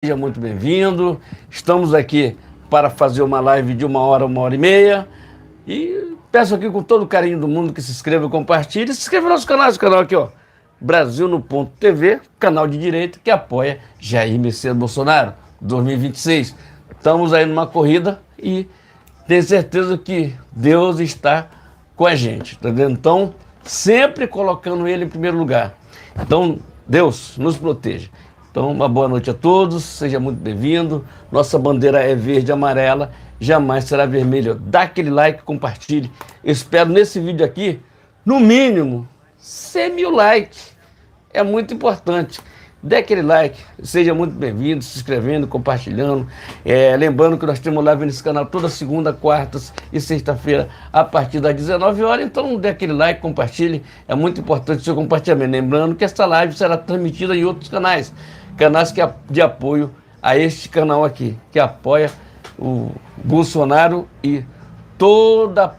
Seja muito bem-vindo. Estamos aqui para fazer uma live de 1 hora e meia. E peço aqui com todo o carinho do mundo que se inscreva e compartilhe. Se inscreva no nosso canal, aqui, ó. Brasil no Ponto TV, canal de direita que apoia Jair Messias Bolsonaro 2026. Estamos aí numa corrida e tenho certeza que Deus está com a gente, tá vendo? Então, sempre colocando ele em primeiro lugar. Então, Deus nos proteja. Então, uma boa noite a todos, seja muito bem-vindo. Nossa bandeira é verde e amarela, jamais será vermelha. Dá aquele like, compartilhe. Eu espero nesse vídeo aqui, no mínimo, 100 mil likes. É muito importante. Dê aquele like, seja muito bem-vindo, se inscrevendo, compartilhando. Lembrando que nós temos live nesse canal toda segunda, quartas e sexta-feira, a partir das 19 horas. Então, dê aquele like, compartilhe. É muito importante o seu compartilhamento. Lembrando que essa live será transmitida em outros canais. Canais de apoio a este canal aqui, que apoia o Bolsonaro e todo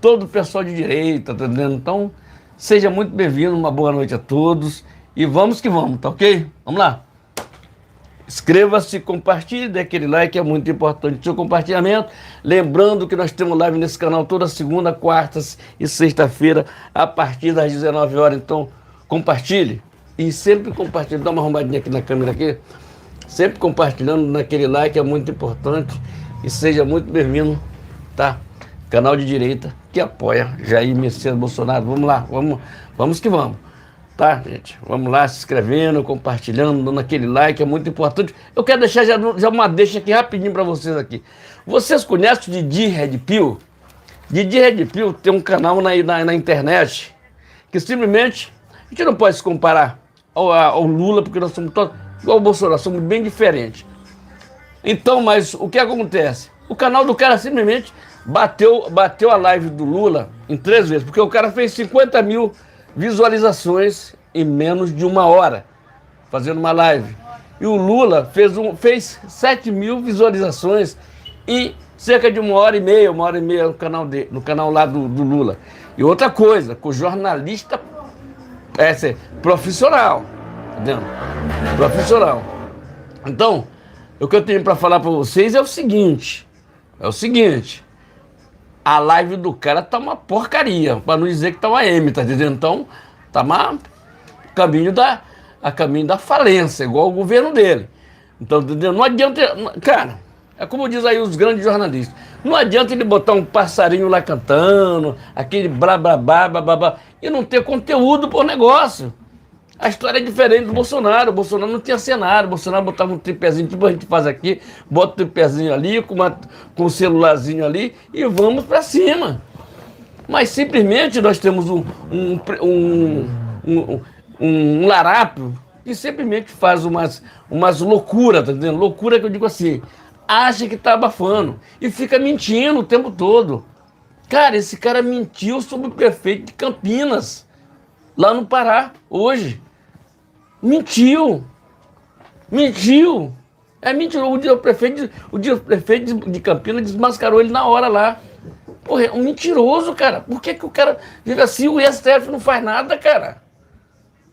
o pessoal de direita, tá entendendo? Então, seja muito bem-vindo, uma boa noite a todos e vamos que vamos, tá ok? Vamos lá. Inscreva-se, compartilhe, dê aquele like, é muito importante o seu compartilhamento. Lembrando que nós temos live nesse canal toda segunda, quartas e sexta-feira, a partir das 19 horas. Então, compartilhe. E sempre compartilhe, dá uma arrumadinha aqui na câmera aqui, sempre compartilhando naquele like, é muito importante. E seja muito bem-vindo, tá? Canal de direita que apoia Jair Messias Bolsonaro. Vamos lá, vamos que vamos, tá, gente? Vamos lá, se inscrevendo, compartilhando, dando aquele like, é muito importante. Eu quero deixar já uma deixa aqui rapidinho para vocês aqui. Vocês conhecem o Didi Red Pill? Didi Red Pill tem um canal na internet que simplesmente a gente não pode se comparar ao Lula, porque nós somos todos igual ao Bolsonaro, somos bem diferentes. Então, mas o que acontece? O canal do cara simplesmente bateu a live do Lula em 3 vezes, porque o cara fez 50 mil visualizações em menos de 1 hora, fazendo uma live. E o Lula fez 7 mil visualizações em cerca de 1 hora e meia no canal lá do Lula. E outra coisa, com o jornalista profissional, entendeu? Profissional. Então, o que eu tenho para falar para vocês é o seguinte, a live do cara tá uma porcaria, para não dizer que tá uma M, tá entendendo? Então, tá a caminho da falência, igual o governo dele. Então, entendeu? Não adianta, cara, é como diz aí os grandes jornalistas, não adianta ele botar um passarinho lá cantando, aquele blá blá blá blá blá blá, e não ter conteúdo pro negócio. A história é diferente do Bolsonaro. O Bolsonaro não tinha cenário. O Bolsonaro botava um tripézinho, tipo a gente faz aqui, bota um tripézinho ali, com um celularzinho ali, e vamos pra cima. Mas simplesmente nós temos um larápio que simplesmente faz umas loucuras, tá entendendo? Loucura que eu digo assim, acha que tá abafando e fica mentindo o tempo todo. Cara, esse cara mentiu sobre o prefeito de Campinas, lá no Pará, hoje. Mentiu. É mentira. O dia o prefeito de Campinas desmascarou ele na hora lá. Porra, é um mentiroso, cara. Por que o cara vive assim? O STF não faz nada, cara.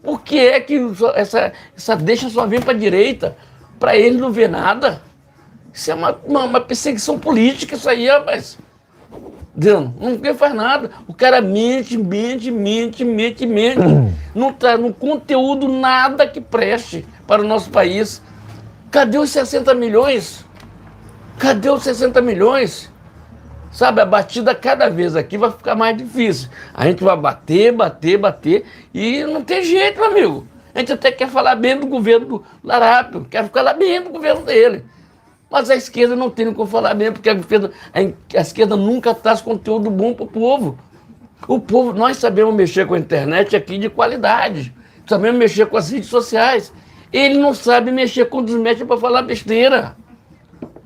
Por que é que essa deixa só vem pra direita? Pra ele não ver nada? Isso é uma perseguição política, isso aí, rapaz. Não faz nada. O cara mente. Não tá no conteúdo nada que preste para o nosso país. Cadê os 60 milhões? Cadê os 60 milhões? Sabe, a batida cada vez aqui vai ficar mais difícil. A gente vai bater e não tem jeito, meu amigo. A gente até quer falar bem do governo do Larápio, quer falar bem do governo dele. Mas a esquerda não tem como falar bem, porque a esquerda nunca traz conteúdo bom para o povo. O povo, nós sabemos mexer com a internet aqui de qualidade, sabemos mexer com as redes sociais. Ele não sabe mexer quando os mexe para falar besteira.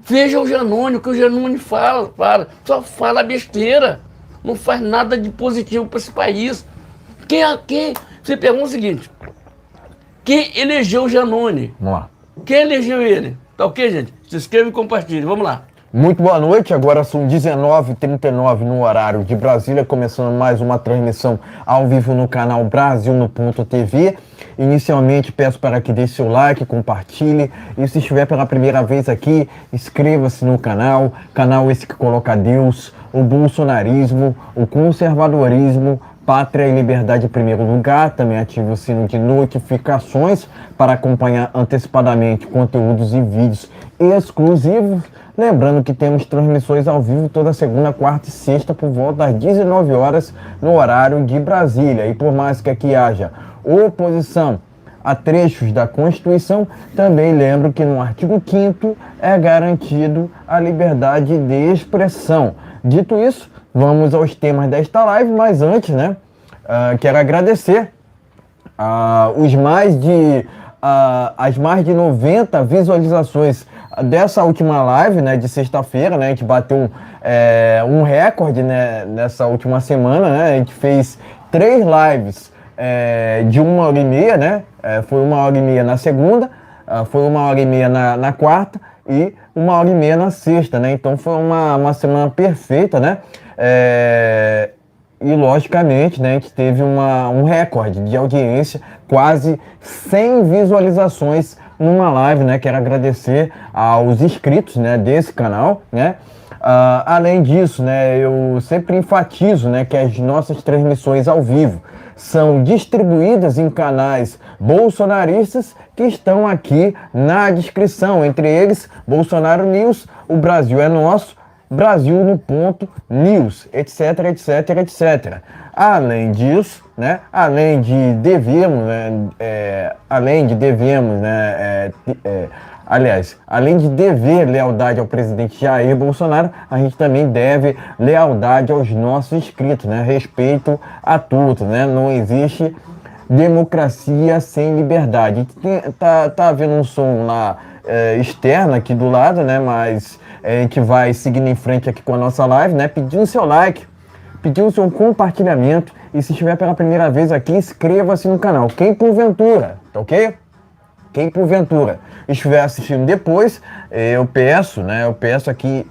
Veja o Janone, o que o Janone fala, só fala besteira. Não faz nada de positivo para esse país. Você pergunta o seguinte, quem elegeu o Janone? Vamos lá. Quem elegeu ele? Tá ok, gente? Se inscreva e compartilhe. Vamos lá. Muito boa noite, agora são 19h39 no horário de Brasília, começando mais uma transmissão ao vivo no canal Brasil no Ponto TV. Inicialmente peço para que deixe seu like, compartilhe e se estiver pela primeira vez aqui, inscreva-se no canal, canal esse que coloca Deus, o bolsonarismo, o conservadorismo, pátria e liberdade em primeiro lugar. Também ative o sino de notificações para acompanhar antecipadamente conteúdos e vídeos exclusivos. Lembrando que temos transmissões ao vivo toda segunda, quarta e sexta por volta das 19 horas no horário de Brasília. E por mais que aqui haja oposição a trechos da Constituição, também lembro que no artigo 5º é garantido a liberdade de expressão. Dito isso, vamos aos temas desta live, mas antes, quero agradecer as mais de 90 visualizações dessa última live, de sexta-feira, A gente bateu um recorde, nessa última semana, A gente fez 3 lives de 1h30, foi 1h30 na segunda, foi 1h30 na quarta e 1h30 na sexta, Então foi uma semana perfeita, E logicamente, a gente teve um recorde de audiência, quase 100 visualizações numa live, Quero agradecer aos inscritos, desse canal, Além disso, eu sempre enfatizo, que as nossas transmissões ao vivo são distribuídas em canais bolsonaristas que estão aqui na descrição, entre eles Bolsonaro News, O Brasil é Nosso, Brasil no Ponto News, etc, etc, etc. Além disso, além de devermos dever lealdade ao presidente Jair Bolsonaro, a gente também deve lealdade aos nossos inscritos, respeito a todos, Não existe democracia sem liberdade. Tá havendo um som lá externo aqui do lado, mas a gente vai seguindo em frente aqui com a nossa live, pedindo seu like, pedindo seu compartilhamento e se estiver pela primeira vez aqui, inscreva-se no canal. Quem porventura, tá ok? Quem porventura estiver assistindo depois, eu peço aqui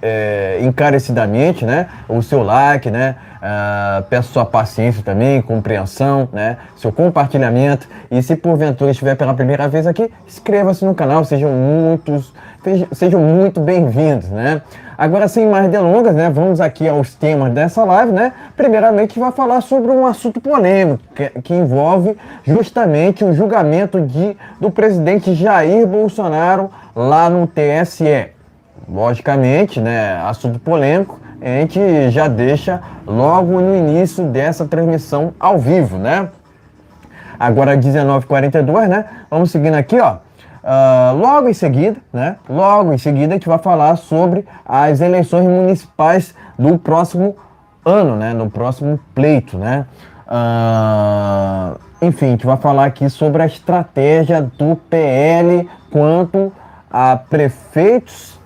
encarecidamente, o seu like, peço sua paciência também, compreensão, seu compartilhamento e se porventura estiver pela primeira vez aqui, inscreva-se no canal, sejam muito bem-vindos, Agora, sem mais delongas, vamos aqui aos temas dessa live, Primeiramente, a gente vai falar sobre um assunto polêmico, que envolve justamente o julgamento do presidente Jair Bolsonaro lá no TSE. Logicamente, assunto polêmico, a gente já deixa logo no início dessa transmissão ao vivo, Agora, 19h42, vamos seguindo aqui, logo em seguida, a gente vai falar sobre as eleições municipais do próximo ano, no próximo pleito, enfim, a gente vai falar aqui sobre a estratégia do PL quanto a prefeitos,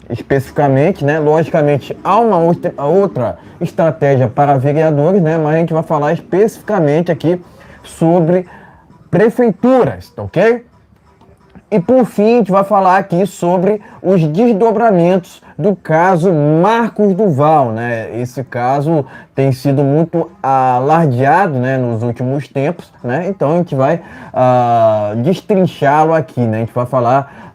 especificamente, logicamente há uma outra estratégia para vereadores, mas a gente vai falar especificamente aqui sobre prefeituras, tá ok? E por fim, a gente vai falar aqui sobre os desdobramentos do caso Marcos Duval, Esse caso tem sido muito alardeado, nos últimos tempos, Então a gente vai destrinchá-lo aqui, A gente vai falar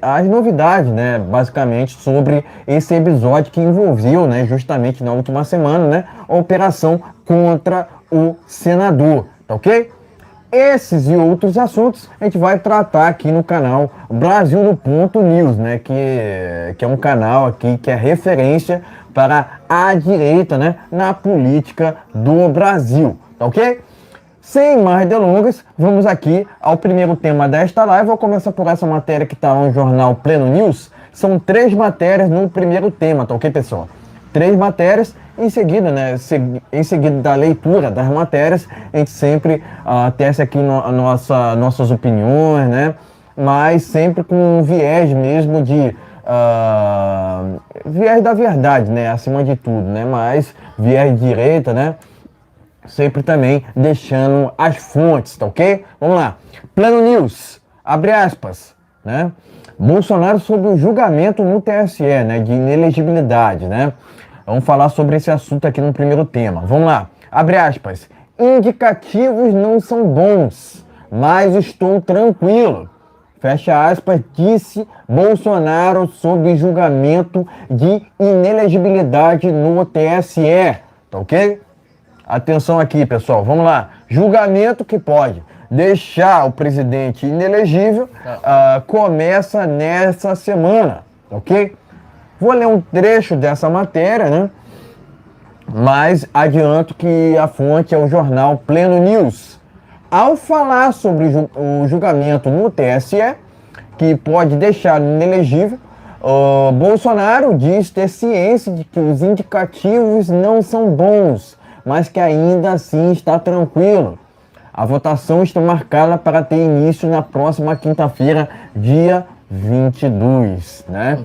as novidades, basicamente sobre esse episódio que envolveu, justamente na última semana, a operação contra o senador, tá ok? Esses e outros assuntos a gente vai tratar aqui no canal Brasil no Ponto News, que é um canal aqui que é referência para a direita, na política do Brasil, tá ok? Sem mais delongas, vamos aqui ao primeiro tema desta live. Vou começar por essa matéria que está no jornal Pleno News. São 3 matérias no primeiro tema, tá ok, pessoal? 3 matérias. Em seguida, em seguida da leitura das matérias, a gente sempre tece aqui nossas opiniões, mas sempre com um viés mesmo de viés da verdade, acima de tudo, mas viés de direita, sempre também deixando as fontes, tá ok? Vamos lá. Pleno News, abre aspas, Bolsonaro sobre o julgamento no TSE, né, de inelegibilidade, né? Vamos falar sobre esse assunto aqui no primeiro tema. Vamos lá. Abre aspas. Indicativos não são bons, mas estou tranquilo. Fecha aspas, disse Bolsonaro sobre julgamento de inelegibilidade no TSE. Tá ok? Atenção aqui, pessoal. Vamos lá. Julgamento que pode deixar o presidente inelegível começa nessa semana. Ok? Vou ler um trecho dessa matéria, né? Mas adianto que a fonte é o jornal Pleno News. Ao falar sobre o julgamento no TSE, que pode deixar inelegível, Bolsonaro diz ter ciência de que os indicativos não são bons, mas que ainda assim está tranquilo. A votação está marcada para ter início na próxima quinta-feira, dia 22, né?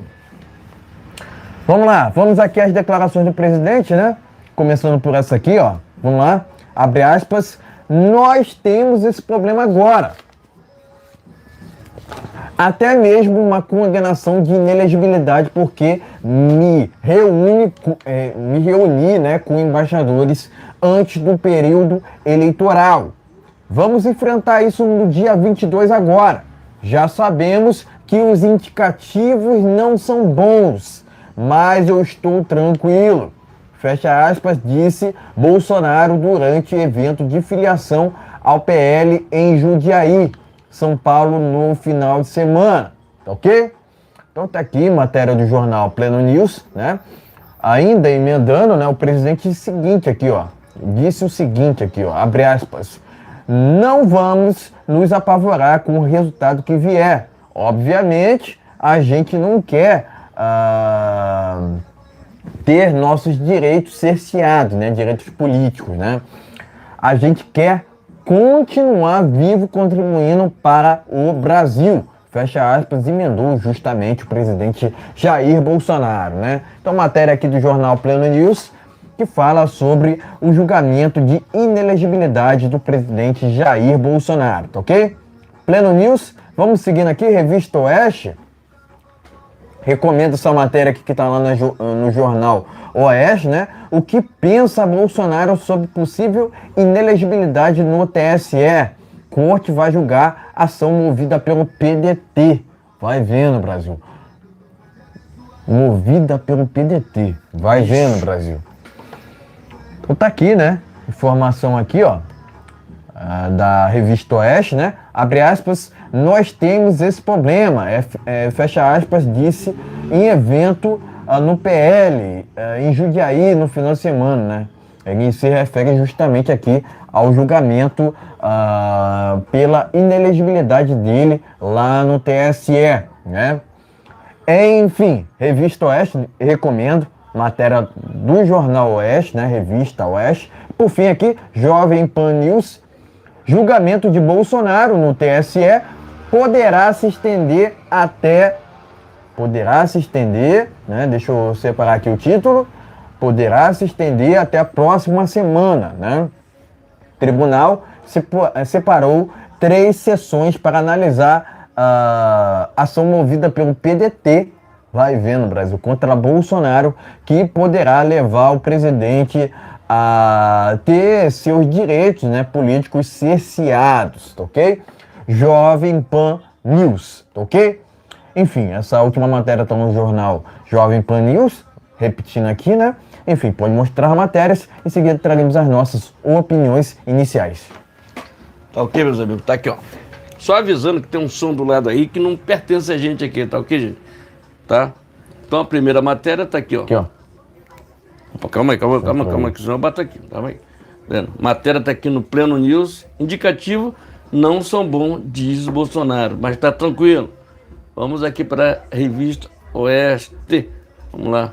Vamos lá, vamos aqui às declarações do presidente, né? Começando por essa aqui, ó. Vamos lá, abre aspas. Nós temos esse problema agora. Até mesmo uma condenação de inelegibilidade, porque me reuni, né, com embaixadores antes do período eleitoral. Vamos enfrentar isso no dia 22 agora. Já sabemos que os indicativos não são bons, mas eu estou tranquilo. Fecha aspas, disse Bolsonaro durante evento de filiação ao PL em Jundiaí, São Paulo, no final de semana. Tá ok? Então tá aqui, matéria do jornal Pleno News, né? Ainda emendando, né, o presidente disse o seguinte aqui, ó, abre aspas. Não vamos nos apavorar com o resultado que vier. Obviamente, a gente não quer ter nossos direitos cerceados, né? Direitos políticos, né? A gente quer continuar vivo contribuindo para o Brasil. Fecha aspas, emendou justamente o presidente Jair Bolsonaro, né? Então, matéria aqui do jornal Pleno News, que fala sobre o julgamento de inelegibilidade do presidente Jair Bolsonaro, tá ok? Pleno News, vamos seguindo aqui, Revista Oeste. Recomendo essa matéria aqui que está lá no jornal Oeste, né? O que pensa Bolsonaro sobre possível inelegibilidade no TSE? Corte vai julgar ação movida pelo PDT. Vai vendo, Brasil. Movida pelo PDT. Vai vendo, Brasil. Então tá aqui, né? Informação aqui, ó. Da Revista Oeste, né? Abre aspas, nós temos esse problema, fecha aspas, disse em evento no PL, em Jundiaí, no final de semana, né? Ele se refere justamente aqui ao julgamento pela inelegibilidade dele lá no TSE, né? Enfim, Revista Oeste, recomendo, matéria do Jornal Oeste, né? Revista Oeste. Por fim aqui, Jovem Pan News. Julgamento de Bolsonaro no TSE poderá se estender, né? Deixa eu separar aqui o título. Poderá se estender até a próxima semana, né? Tribunal separou 3 sessões para analisar a ação movida pelo PDT, vai vendo, Brasil, contra Bolsonaro, que poderá levar o presidente a ter seus direitos, né, políticos cerceados, tá ok? Jovem Pan News, tá ok? Enfim, essa última matéria está no jornal Jovem Pan News, repetindo aqui, né? Enfim, pode mostrar matérias, em seguida traremos as nossas opiniões iniciais. Tá ok, meus amigos? Tá aqui, ó. Só avisando que tem um som do lado aí que não pertence a gente aqui, tá ok, gente? Tá? Então a primeira matéria tá aqui, ó. Aqui, ó. Calma aí, que senão eu bato aqui. Calma aí. Vendo? Matéria tá aqui no Pleno News. Indicativo, não são bons, diz Bolsonaro. Mas tá tranquilo. Vamos aqui para a Revista Oeste. Vamos lá.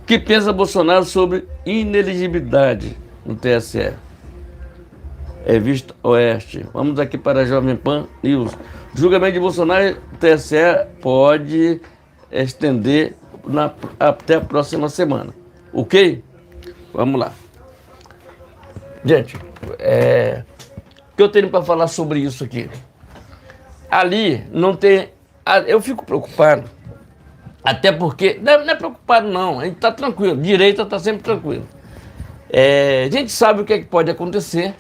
O que pensa Bolsonaro sobre inelegibilidade no TSE? Revista Oeste. Vamos aqui para a Jovem Pan News. Julgamento de Bolsonaro, TSE pode estender até a próxima semana. Ok? Vamos lá. Gente, o que eu tenho para falar sobre isso aqui? Ali não tem eu fico preocupado, até porque, não é preocupado não, a gente está tranquilo, direita está sempre tranquilo. A gente sabe o que, é que pode acontecer,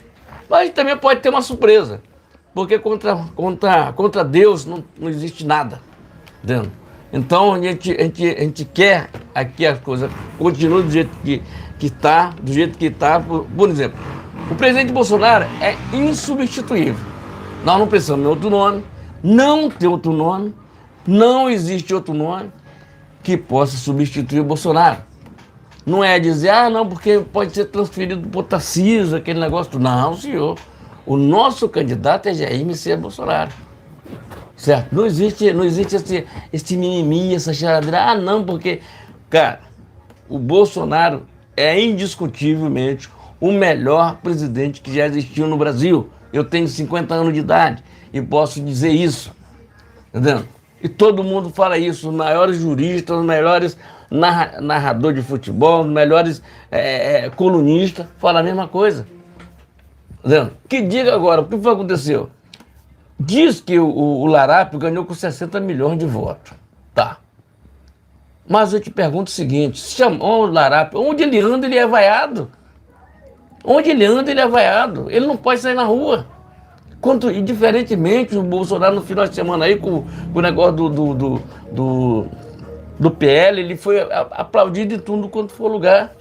mas a gente também pode ter uma surpresa, porque contra Deus não existe nada, entendeu? Então a gente quer que a coisa continue do jeito que está, do jeito que está. Por exemplo, o presidente Bolsonaro é insubstituível. Nós não pensamos em outro nome, não tem outro nome, não existe outro nome que possa substituir o Bolsonaro. Não é dizer, não, porque pode ser transferido para o Tarcísio, aquele negócio. Não, senhor. O nosso candidato é Jair Messias Bolsonaro. Certo? Não existe esse mimimi, essa charadeira. Não, porque, cara, o Bolsonaro é indiscutivelmente o melhor presidente que já existiu no Brasil. Eu tenho 50 anos de idade e posso dizer isso. Entendeu? E todo mundo fala isso, os maiores juristas, os melhores narradores de futebol, os melhores colunistas falam a mesma coisa. Entendeu? Que diga agora, o que foi que aconteceu? Diz que o Larápio ganhou com 60 milhões de votos. Tá. Mas eu te pergunto o seguinte, se chamou o Larápio, onde ele anda, ele é vaiado. Onde ele anda, ele é vaiado. Ele não pode sair na rua. E diferentemente, o Bolsonaro no final de semana aí, com o negócio do PL, ele foi aplaudido em tudo quanto for lugar.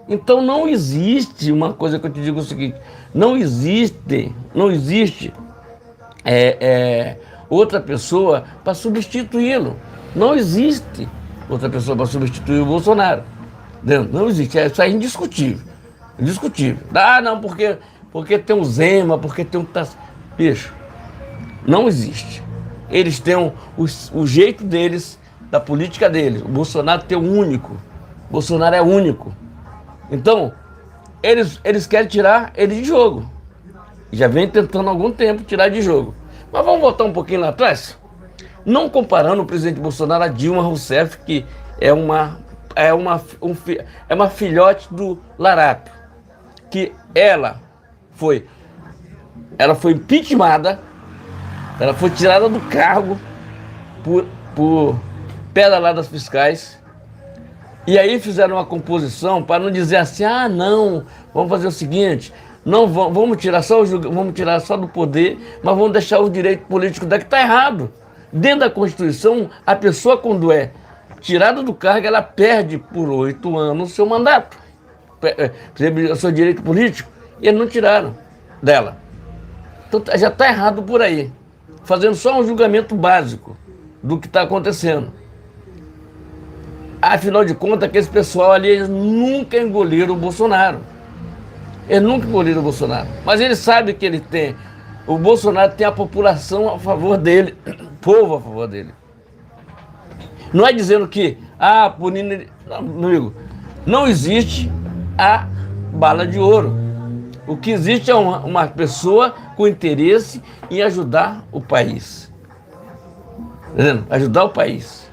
Então não existe uma coisa que eu te digo o seguinte, não existe outra pessoa para substituí-lo. Não existe outra pessoa para substituir o Bolsonaro. Não existe, isso é indiscutível. Indiscutível. Não, porque tem o Zema, porque tem o... Bicho, não existe. Eles têm o jeito deles, da política deles. O Bolsonaro tem o único. O Bolsonaro é único. Então, eles querem tirar ele de jogo. Já vem tentando há algum tempo tirar de jogo. Mas vamos voltar um pouquinho lá atrás? Não comparando o presidente Bolsonaro a Dilma Rousseff, que é uma filhote do Larápio. Que ela foi impeachmentada, ela foi tirada do cargo por pedaladas fiscais. E aí fizeram uma composição para não dizer assim, não, vamos fazer o seguinte, não vamos tirar só do poder, mas vamos deixar o direito político daqui. Está errado. Dentro da Constituição, a pessoa quando é tirada do cargo, ela perde por 8 anos o seu mandato, o seu direito político, e eles não tiraram dela. Então já está errado por aí, fazendo só um julgamento básico do que está acontecendo. Afinal de contas, aquele pessoal ali, eles nunca engoliram o Bolsonaro. Eles nunca engoliram o Bolsonaro. Mas eles sabem que o Bolsonaro tem a população a favor dele, o povo a favor dele. Não é dizendo que, punindo ele. Não, amigo, não existe a bala de ouro. O que existe é uma pessoa com interesse em ajudar o país. Entendeu? Ajudar o país.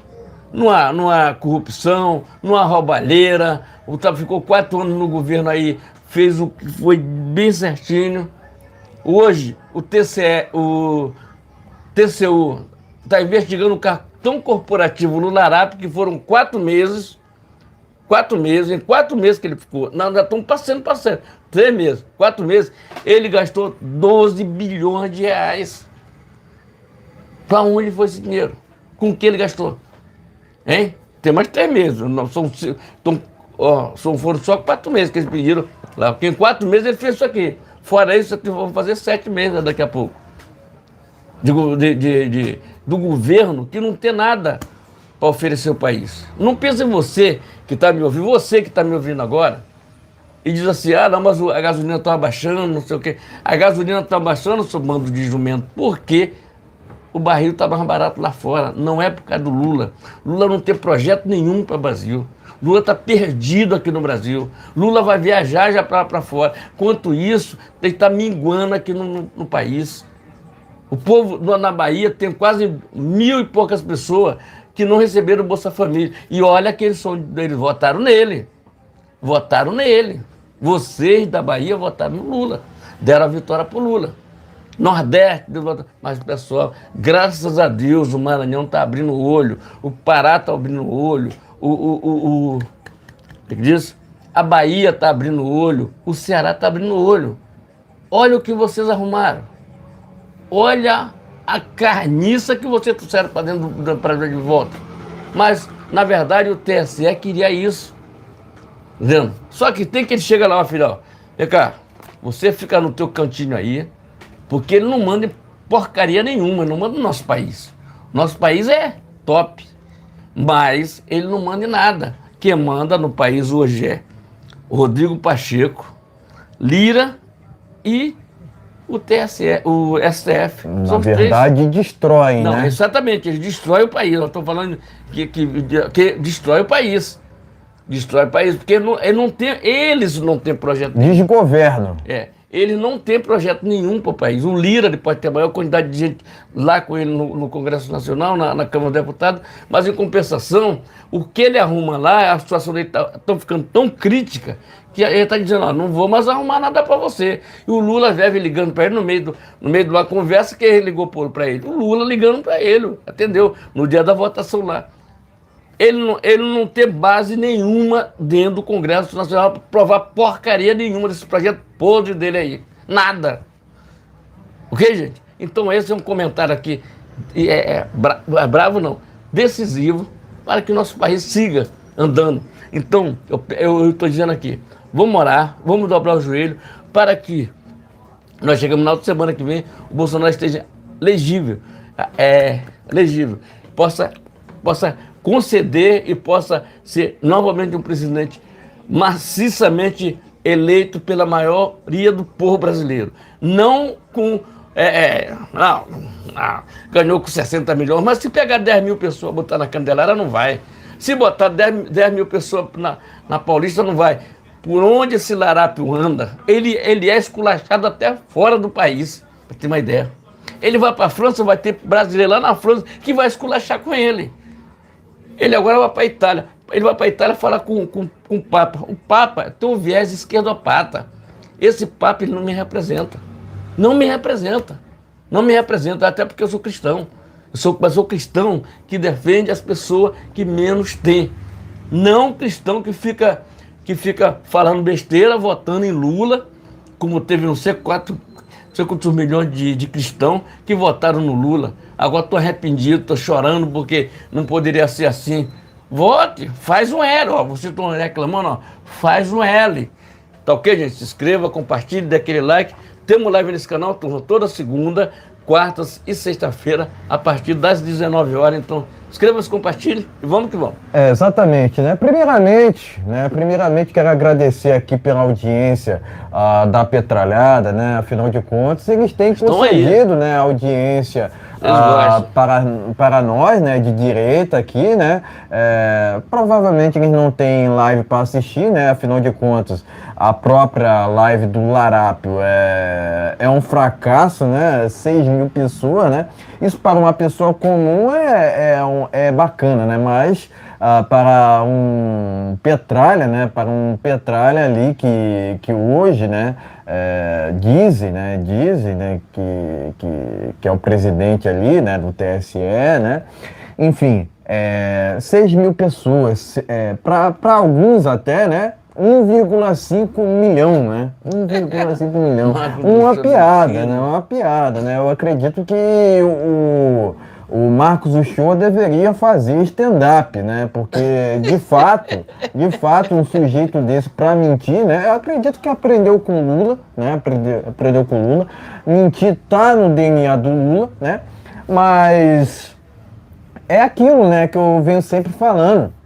Não há corrupção, não há roubalheira. Ficou 4 anos no governo aí, fez o que foi bem certinho. Hoje, o TCU está investigando o cartão corporativo no Larápio, que foram 4 meses. 4 meses, em 4 meses que ele ficou. Não, já estão passando. 3 meses, 4 meses, ele gastou 12 bilhões de reais. Para onde foi esse dinheiro? Com o que ele gastou? Hein? Tem mais 3 meses. Foram só 4 meses que eles pediram lá. Porque em 4 meses ele fez isso aqui. Fora isso, vão fazer 7 meses daqui a pouco. Do governo que não tem nada para oferecer ao país. Não pense em você que está me ouvindo, você que está me ouvindo agora, e diz assim, não, mas a gasolina está baixando, não sei o quê. A gasolina está baixando, seu bando de jumento, porque o barril está mais barato lá fora. Não é por causa do Lula. Lula não tem projeto nenhum para o Brasil. Lula está perdido aqui no Brasil. Lula vai viajar já para fora. Quanto isso, ele está minguando aqui no país. O povo na Bahia tem quase 1.000 e poucas pessoas que não receberam o Bolsa Família. E olha que eles votaram nele. Votaram nele. Vocês da Bahia votaram no Lula. Deram a vitória para o Lula. Nordeste, mas pessoal, graças a Deus o Maranhão está abrindo o olho, o Pará está abrindo o olho, o que diz? A Bahia está abrindo o olho, o Ceará está abrindo o olho. Olha o que vocês arrumaram. Olha a carniça que vocês trouxeram para dentro para de volta. Mas, na verdade, o TSE queria isso. Entendeu? Só que tem que ele chega lá, filho, vem cá, você fica no teu cantinho aí, porque ele não manda porcaria nenhuma, ele não manda no nosso país. Nosso país é top, mas ele não manda em nada. Quem manda no país hoje é Rodrigo Pacheco, Lira e o TSE, o STF. Na verdade, destroem, não, né? Exatamente, eles destroem o país. Eu estou falando que destrói o país. Destrói o país, porque eles não têm projeto. Desgoverno. Eles não têm projeto nenhum para o país. O Lira ele pode ter a maior quantidade de gente lá com ele no Congresso Nacional, na Câmara dos Deputados, mas em compensação, o que ele arruma lá, a situação dele está ficando tão crítica que ele está dizendo, ó, não vou mais arrumar nada para você. E o Lula vive ligando para ele no meio de uma conversa que ele ligou para ele. O Lula ligando para ele, atendeu, no dia da votação lá. Ele não tem base nenhuma dentro do Congresso Nacional para provar porcaria nenhuma desse projeto podre dele aí. Nada. Ok, gente? Então esse é um comentário aqui, bravo não, decisivo, para que o nosso país siga andando. Então, eu estou dizendo aqui, vamos orar, vamos dobrar o joelho, para que nós chegamos na outra semana que vem, o Bolsonaro esteja legível, possa conceder e possa ser novamente um presidente maciçamente eleito pela maioria do povo brasileiro. Não com... ganhou com 60 milhões, mas se pegar 10 mil pessoas, botar na Candelária, não vai. Se botar 10 mil pessoas na Paulista, não vai. Por onde esse larápio anda, ele é esculachado até fora do país, para ter uma ideia. Ele vai para a França, vai ter brasileiro lá na França que vai esculachar com ele. Ele agora vai para a Itália. Ele vai para a Itália falar com o Papa. O Papa tem um viés esquerdopata. Esse Papa ele não me representa. Não me representa. Não me representa, até porque eu sou cristão. Mas sou cristão que defende as pessoas que menos têm. Não cristão que fica falando besteira, votando em Lula, como teve não sei quantos milhões de cristãos que votaram no Lula. Agora estou arrependido, estou chorando porque não poderia ser assim. Vote, faz um L, ó. Vocês estão reclamando, ó, faz um L. Tá ok, gente? Se inscreva, compartilhe, dê aquele like. Temos live nesse canal, toda segunda, quartas e sexta-feira, a partir das 19 horas. Então, inscreva-se, compartilhe e vamos que vamos. Exatamente, né? Primeiramente quero agradecer aqui pela audiência da Petralhada, né? Afinal de contas, eles têm conseguido, né, a audiência para nós, né, de direita aqui, né? Provavelmente eles não têm live para assistir, né? Afinal de contas, a própria live do Larápio é um fracasso, né? 6 mil pessoas, né? Isso para uma pessoa comum é bacana, né? Mas para um Petralha, né? Para um Petralha ali que hoje, né? Dizem, né? Que é o presidente ali, né? Do TSE, né? Enfim, 6 mil pessoas, para alguns até, né? 1,5 milhão, né? 1,5 milhão. Uma piada, né? Uma piada, né? Eu acredito que o Marcos Uchoa deveria fazer stand-up, né? Porque, de fato, um sujeito desse para mentir, né? Eu acredito que aprendeu com o Lula, né? Aprendeu com o Lula. Mentir tá no DNA do Lula, né? Mas é aquilo, né? Que eu venho sempre falando.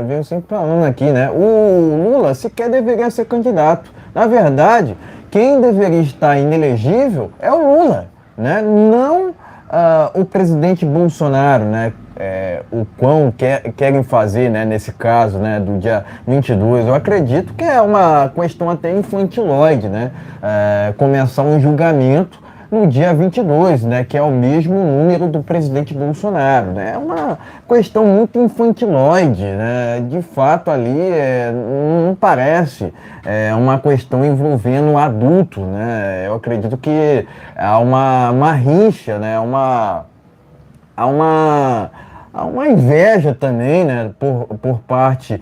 Venho sempre falando aqui, né? O Lula sequer deveria ser candidato. Na verdade, quem deveria estar inelegível é o Lula, né? Não o presidente Bolsonaro, né? O quão querem fazer, né? Nesse caso, né? Do dia 22. Eu acredito que é uma questão até infantiloide, né? Começar um julgamento no dia 22, né, que é o mesmo número do presidente Bolsonaro, né? É uma questão muito infantiloide, né? De fato ali não parece uma questão envolvendo um adulto, né? Eu acredito que há uma rixa, né? Há uma inveja também, né, por parte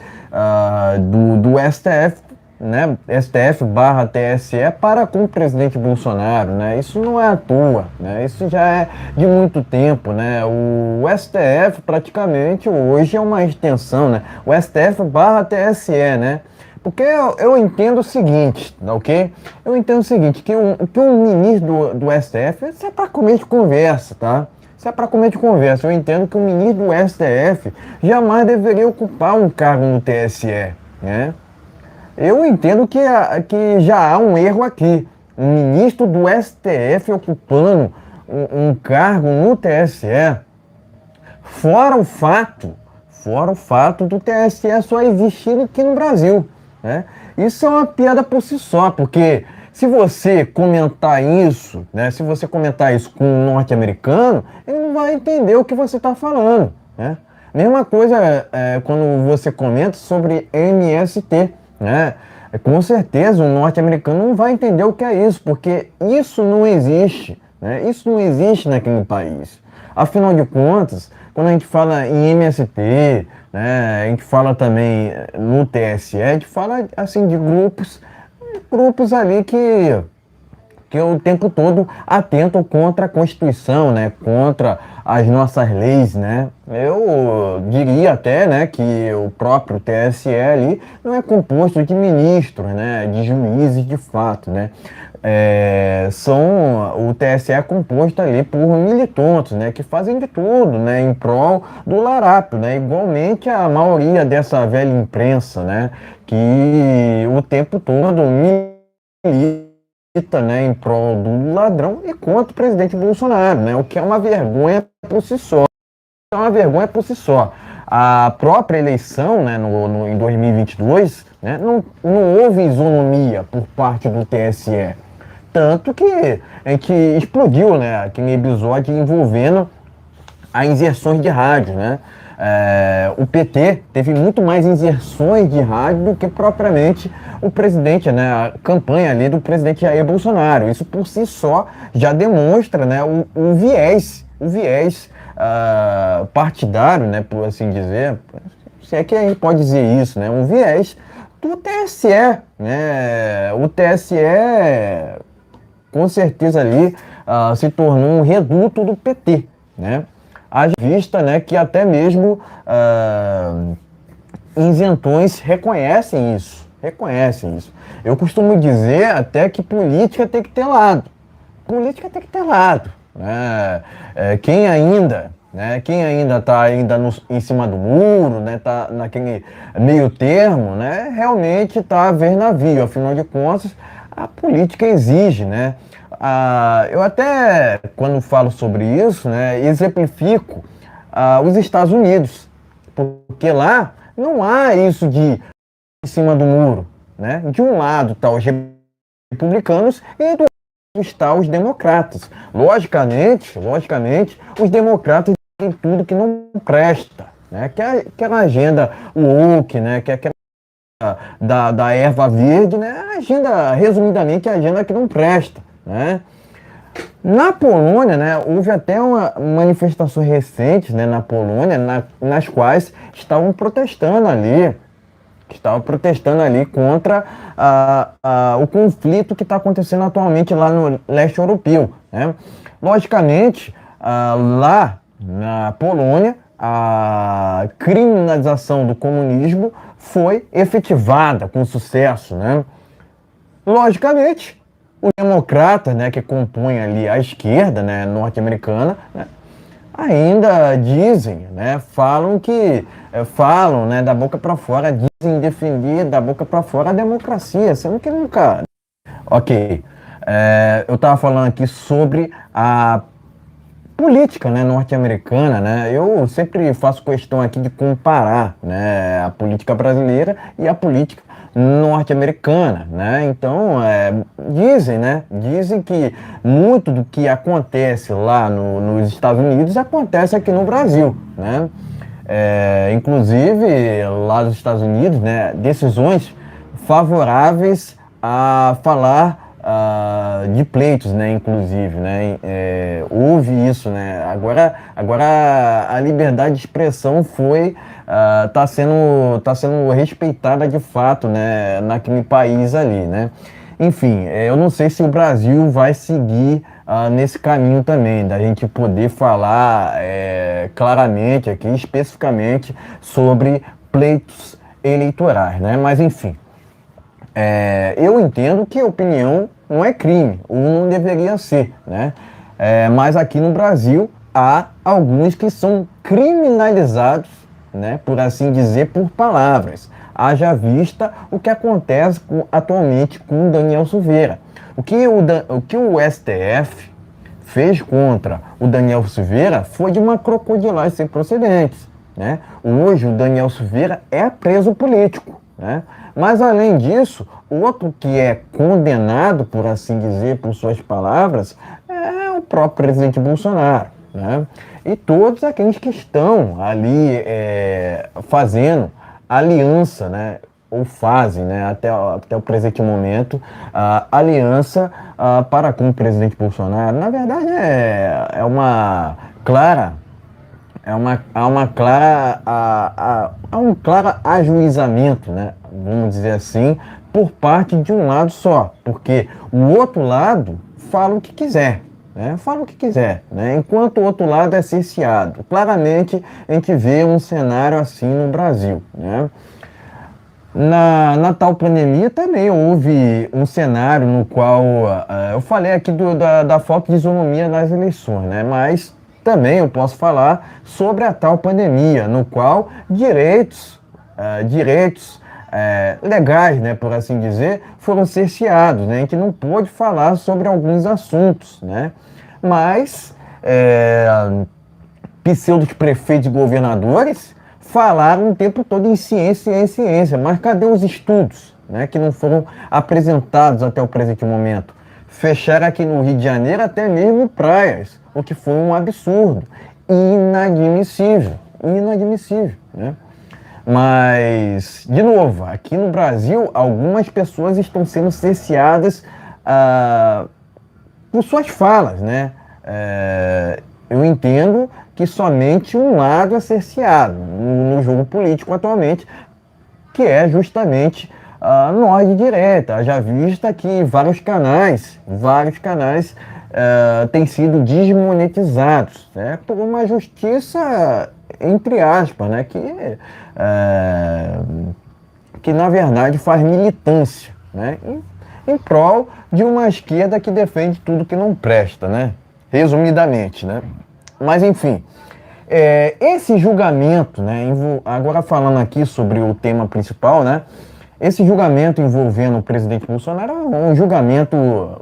do STF, né, STF barra TSE para com o presidente Bolsonaro, né, isso não é à toa, né, isso já é de muito tempo, né, o STF praticamente hoje é uma extensão, né, o STF barra TSE, né, porque eu entendo o seguinte, ok? Eu entendo o seguinte, que um ministro do STF, isso é para comer de conversa, tá? Isso é para comer de conversa. Eu entendo que o ministro do STF jamais deveria ocupar um cargo no TSE, né? Eu entendo que já há um erro aqui. Um ministro do STF ocupando um cargo no TSE, fora o fato do TSE só existir aqui no Brasil, né? Isso é uma piada por si só, porque se você comentar isso, né, se você comentar isso com um norte-americano, ele não vai entender o que você está falando, né? Mesma coisa quando você comenta sobre MST, né? Com certeza o norte-americano não vai entender o que é isso, porque isso não existe, né? Isso não existe naquele país. Afinal de contas, quando a gente fala em MST, né, a gente fala também no TSE, a gente fala assim de grupos ali que o tempo todo atentam contra a Constituição, né, contra as nossas leis, né. Eu diria até, né, que o próprio TSE ali não é composto de ministros, né, de juízes de fato, né. O TSE é composto ali por militantes, né, que fazem de tudo, né, em prol do larápio, né, igualmente a maioria dessa velha imprensa, né, que o tempo todo milita, né, em prol do ladrão e contra o presidente Bolsonaro, né, o que é uma vergonha por si só. É uma vergonha por si só. A própria eleição, né, em 2022, né, não houve isonomia por parte do TSE. Tanto que a gente explodiu, né, aquele episódio envolvendo as inserções de rádio, né? O PT teve muito mais inserções de rádio do que propriamente o presidente, né? A campanha ali do presidente Jair Bolsonaro. Isso por si só já demonstra, né, o viés partidário, né, por assim dizer, se é que a gente pode dizer isso, né? Um viés do TSE, né? O TSE com certeza ali se tornou um reduto do PT, né? Haja vista, né, que até mesmo isentões reconhecem isso. Eu costumo dizer até que política tem que ter lado. Né? Quem ainda está em cima do muro, né, tá naquele meio termo, né, realmente está a ver navio. Afinal de contas, a política exige, né? Eu até, quando falo sobre isso, né, exemplifico os Estados Unidos, porque lá não há isso de em cima do muro, né? De um lado tá os republicanos e do outro está os democratas. Logicamente, os democratas têm tudo que não presta, né? Que é aquela agenda woke, né? Que é aquela da erva verde, né? A agenda, resumidamente, a agenda que não presta, né? Na Polônia, né, houve até uma manifestações recentes, né, na Polônia, nas quais estavam protestando ali contra o conflito que está acontecendo atualmente lá no leste europeu, né? Logicamente, lá na Polônia, a criminalização do comunismo foi efetivada com sucesso, né? Logicamente, os democratas, né, que compõem ali a esquerda, né, norte-americana, né, ainda dizem, né, falam, né, da boca para fora, dizem defender da boca para fora a democracia, sendo que nunca... Ok, eu estava falando aqui sobre a política, né, norte-americana, né, eu sempre faço questão aqui de comparar, né, a política brasileira e a política norte-americana, né? Então, dizem que muito do que acontece lá nos Estados Unidos acontece aqui no Brasil, né? Inclusive, lá nos Estados Unidos, né, decisões favoráveis a falar de pleitos, né, inclusive, né, houve isso, né, agora a liberdade de expressão tá sendo respeitada de fato, né, naquele país ali, né. Enfim, eu não sei se o Brasil vai seguir nesse caminho também, da gente poder falar claramente aqui, especificamente, sobre pleitos eleitorais, né, mas enfim. Eu entendo que a opinião não é crime, ou não deveria ser, né? Mas aqui no Brasil há alguns que são criminalizados, né, por assim dizer, por palavras. Haja vista o que acontece atualmente com o Daniel Silveira. O que o STF fez contra o Daniel Silveira foi de uma crocodilagem sem precedentes, né? Hoje o Daniel Silveira é preso político, né? Mas, além disso, outro que é condenado, por assim dizer, por suas palavras, é o próprio presidente Bolsonaro, né? E todos aqueles que estão ali fazendo aliança, né? Ou fazem, né? Até o presente momento, aliança para com o presidente Bolsonaro. Na verdade, há um claro ajuizamento, né? Vamos dizer assim, por parte de um lado só, porque o outro lado fala o que quiser, né? Fala o que quiser, né? Enquanto o outro lado é cerceado. Claramente a gente vê um cenário assim no Brasil, né? Na tal pandemia também houve um cenário no qual eu falei aqui da falta de isonomia nas eleições, né? Mas também eu posso falar sobre a tal pandemia, no qual direitos legais, né, por assim dizer, foram cerceados, né? A gente não pôde falar sobre alguns assuntos, né? Mas pseudos prefeitos e governadores falaram o tempo todo em ciência, mas cadê os estudos, né, que não foram apresentados até o presente momento? Fecharam aqui no Rio de Janeiro até mesmo praias, o que foi um absurdo, inadmissível, né? Mas, de novo, aqui no Brasil, algumas pessoas estão sendo cerceadas por suas falas, né? Eu entendo que somente um lado é cerceado no jogo político atualmente, que é justamente nós de direita. Já vista que vários canais têm sido desmonetizados, né, por uma justiça, entre aspas, né, que na verdade faz militância, né, em prol de uma esquerda que defende tudo que não presta, né, resumidamente, né. Mas enfim, esse julgamento, né, agora falando aqui sobre o tema principal, né, esse julgamento envolvendo o presidente Bolsonaro é um julgamento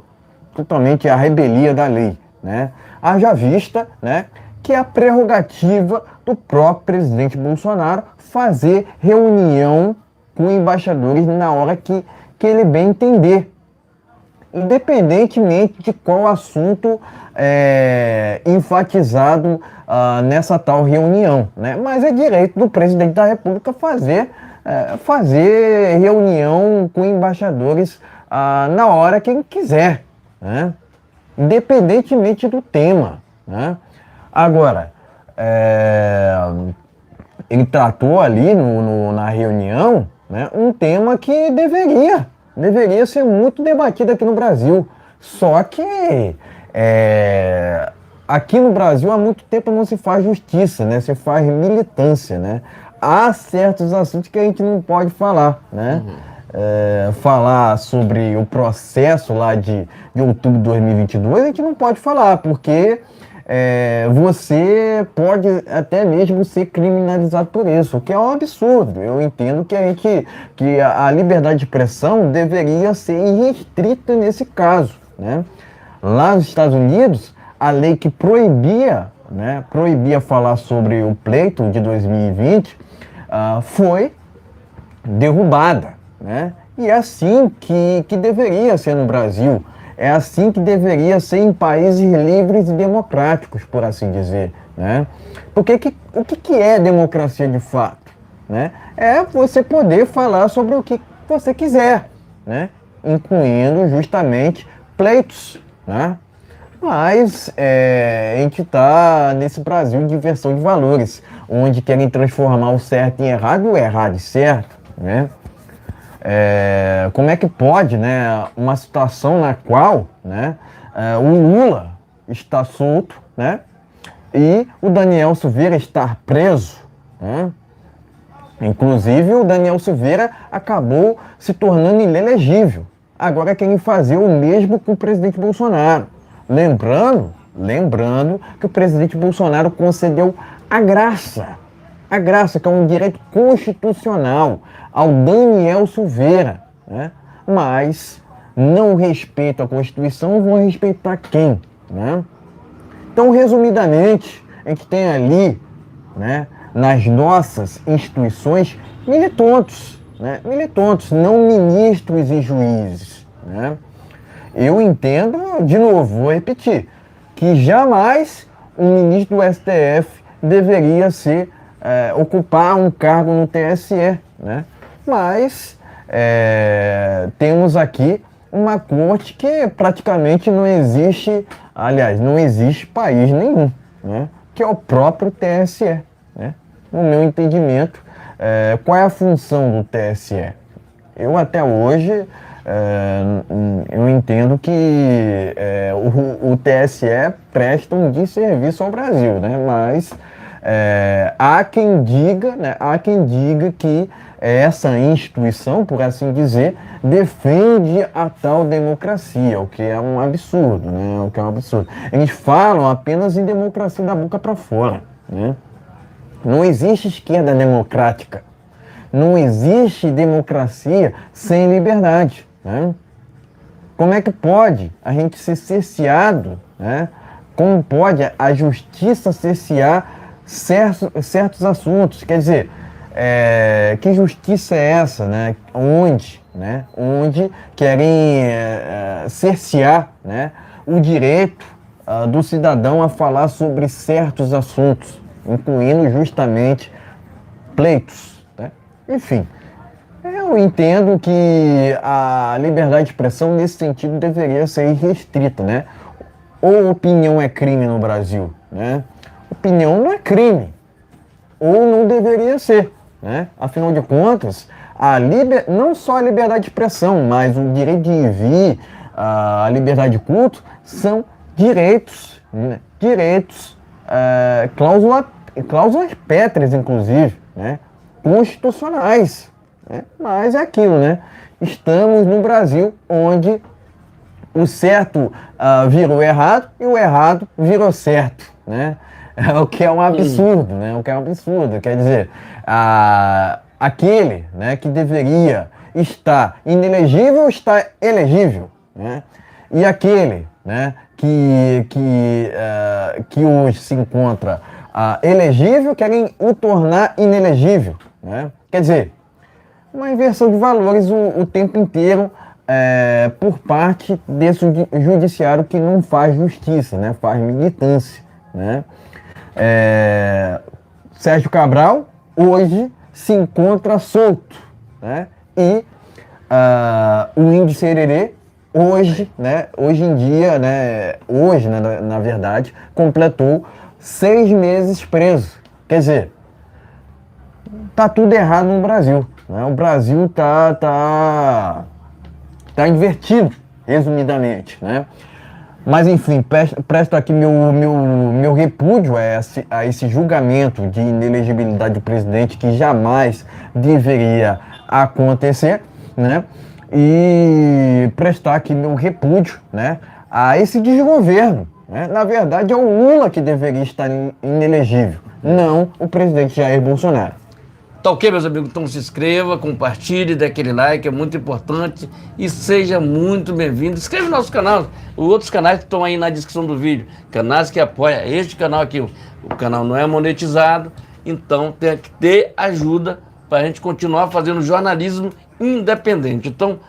totalmente à rebelia da lei, né? Haja vista, né, que é a prerrogativa do próprio presidente Bolsonaro fazer reunião com embaixadores na hora que ele bem entender, independentemente de qual assunto enfatizado nessa tal reunião, né? Mas é direito do presidente da República fazer reunião com embaixadores na hora que ele quiser, né? Independentemente do tema, né? Agora, ele tratou ali na reunião, né, um tema que deveria ser muito debatido aqui no Brasil. Só que aqui no Brasil há muito tempo não se faz justiça, né? Se faz militância, né? Há certos assuntos que a gente não pode falar, né? Falar sobre o processo lá de outubro de 2022, a gente não pode falar, porque você pode até mesmo ser criminalizado por isso, o que é um absurdo. Eu entendo que a liberdade de expressão deveria ser irrestrita nesse caso, né? Lá nos Estados Unidos, a lei que proibia falar sobre o pleito de 2020 foi derrubada, né? E é assim que deveria ser no Brasil. É assim que deveria ser em países livres e democráticos, por assim dizer, né? Porque o que é democracia de fato, né? É você poder falar sobre o que você quiser, né? Incluindo justamente pleitos, né? Mas a gente está nesse Brasil de inversão de valores, onde querem transformar o certo em errado e o errado em certo, né? Como é que pode, né, uma situação na qual, né, o Lula está solto, né, e o Daniel Silveira está preso, né? Inclusive o Daniel Silveira acabou se tornando inelegível. Agora querem fazer o mesmo com o presidente Bolsonaro. Lembrando que o presidente Bolsonaro concedeu a graça que é um direito constitucional ao Daniel Silveira, né? Mas não respeitam a Constituição, vão respeitar quem, né? Então, resumidamente, a gente tem ali, né, nas nossas instituições, militantes, né? Militantes, não ministros e juízes, né? Eu entendo, de novo, vou repetir, que jamais um ministro do STF deveria ocupar um cargo no TSE, né? Mas temos aqui uma corte que praticamente não existe, aliás, não existe país nenhum, né? Que é o próprio TSE, né? No meu entendimento, qual é a função do TSE? Eu até hoje eu entendo que o TSE presta um desserviço ao Brasil, né? Mas há quem diga, né? Há quem diga que essa instituição, por assim dizer, defende a tal democracia, o que é um absurdo, né? O que é um absurdo. Eles falam apenas em democracia da boca para fora, né? Não existe esquerda democrática. Não existe democracia sem liberdade, né? Como é que pode a gente ser cerceado, né? Como pode a justiça cercear certos assuntos? Quer dizer, que justiça é essa, né? Onde querem cercear, né, o direito do cidadão a falar sobre certos assuntos, incluindo justamente pleitos, né? Enfim, eu entendo que a liberdade de expressão nesse sentido deveria ser restrita, né? Ou opinião é crime no Brasil, né? Opinião não é crime, ou não deveria ser, né? Afinal de contas, não só a liberdade de expressão, mas o direito de ir e vir, a liberdade de culto, são direitos, né? Cláusulas pétreas, inclusive, né? Constitucionais, né? Mas é aquilo, né? Estamos no Brasil onde o certo virou errado e o errado virou certo, né? O que é um absurdo, né? O que é um absurdo. Quer dizer, aquele, né, que deveria estar inelegível está elegível, né? E aquele, né, que hoje se encontra elegível querem o tornar inelegível, né? Quer dizer, uma inversão de valores o tempo inteiro por parte desse judiciário que não faz justiça, né? Faz militância, né? Sérgio Cabral hoje se encontra solto, né? E o Índio Sererê hoje, né? Hoje em dia, né? Hoje, né, na verdade, completou 6 meses preso. Quer dizer, tá tudo errado no Brasil, né? O Brasil tá invertido, resumidamente, né? Mas, enfim, presto aqui meu repúdio a esse julgamento de inelegibilidade do presidente que jamais deveria acontecer, né? E prestar aqui meu repúdio, né, a esse desgoverno, né? Na verdade, é o Lula que deveria estar inelegível, não o presidente Jair Bolsonaro. Tá ok, meus amigos? Então se inscreva, compartilhe, dê aquele like, é muito importante e seja muito bem-vindo. Inscreva no nosso canal, os outros canais que estão aí na descrição do vídeo, canais que apoiam este canal aqui. O canal não é monetizado, então tem que ter ajuda para a gente continuar fazendo jornalismo independente. Então,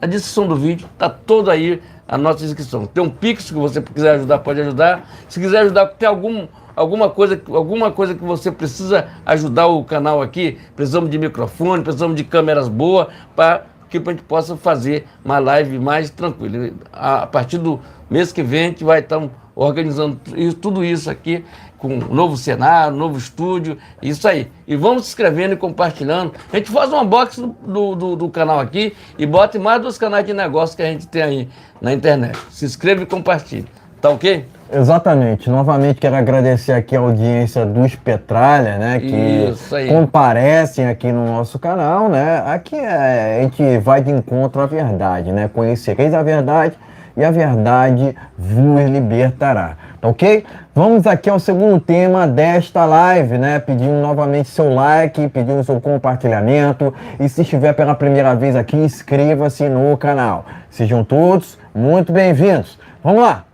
a descrição do vídeo está toda aí a nossa inscrição. Tem um Pix que você quiser ajudar, pode ajudar. Se quiser ajudar, tem alguma coisa que você precisa ajudar o canal aqui, precisamos de microfone, precisamos de câmeras boas para que a gente possa fazer uma live mais tranquila. A partir do mês que vem a gente vai estar organizando tudo isso aqui com um novo cenário, novo estúdio, isso aí. E vamos se inscrevendo e compartilhando. A gente faz um unboxing do canal aqui e bota em mais dos canais de negócio que a gente tem aí na internet. Se inscreva e compartilhe. Tá ok? Exatamente. Novamente quero agradecer aqui a audiência dos Petralha, né? Que comparecem aqui no nosso canal, né? Aqui a gente vai de encontro à verdade, né? Conhecereis a verdade e a verdade vos libertará. Tá ok? Vamos aqui ao segundo tema desta live, né? Pedindo novamente seu like, pedindo seu compartilhamento. E se estiver pela primeira vez aqui, inscreva-se no canal. Sejam todos muito bem-vindos. Vamos lá!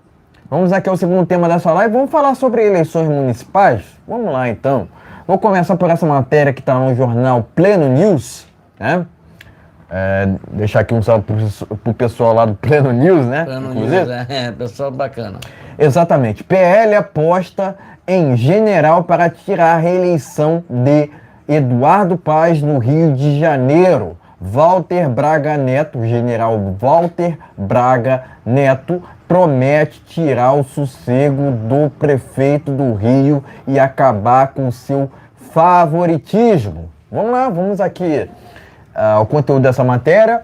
Vamos aqui ao segundo tema dessa live. Vamos falar sobre eleições municipais? Vamos lá, então. Vou começar por essa matéria que está no jornal Pleno News, né? Deixar aqui um salve pro pessoal lá do Pleno News, né? Pleno News, pessoal bacana. Exatamente. PL aposta em general para tirar a reeleição de Eduardo Paes no Rio de Janeiro. Walter Braga Neto, general Walter Braga Neto, promete tirar o sossego do prefeito do Rio e acabar com seu favoritismo. Vamos lá, vamos aqui ao conteúdo dessa matéria.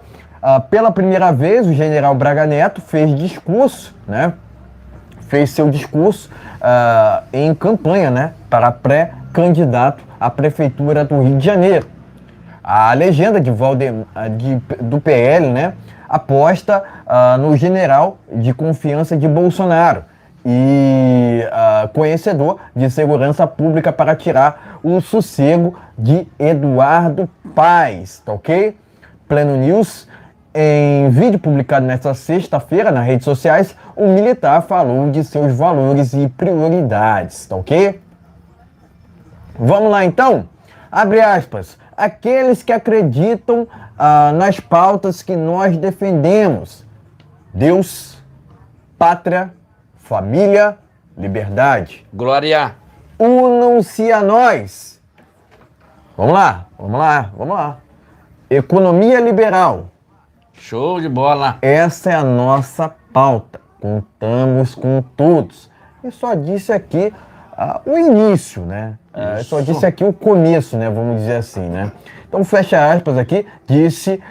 Pela primeira vez, o general Braga Neto fez discurso, né? Fez seu discurso em campanha, né? Para pré-candidato à prefeitura do Rio de Janeiro. A legenda do PL, né, aposta no general de confiança de Bolsonaro e conhecedor de segurança pública para tirar o sossego de Eduardo Paes, tá ok? Pleno News, em vídeo publicado nesta sexta-feira nas redes sociais, o militar falou de seus valores e prioridades, tá ok? Vamos lá então? Abre aspas. Aqueles que acreditam nas pautas que nós defendemos. Deus, pátria, família, liberdade. Glória. Unam-se a nós. Vamos lá, vamos lá, vamos lá. Economia liberal. Show de bola. Essa é a nossa pauta. Contamos com todos. E só disse aqui o início, né? Só disse aqui o começo, né? Vamos dizer assim, né? Então, fecha aspas aqui, disse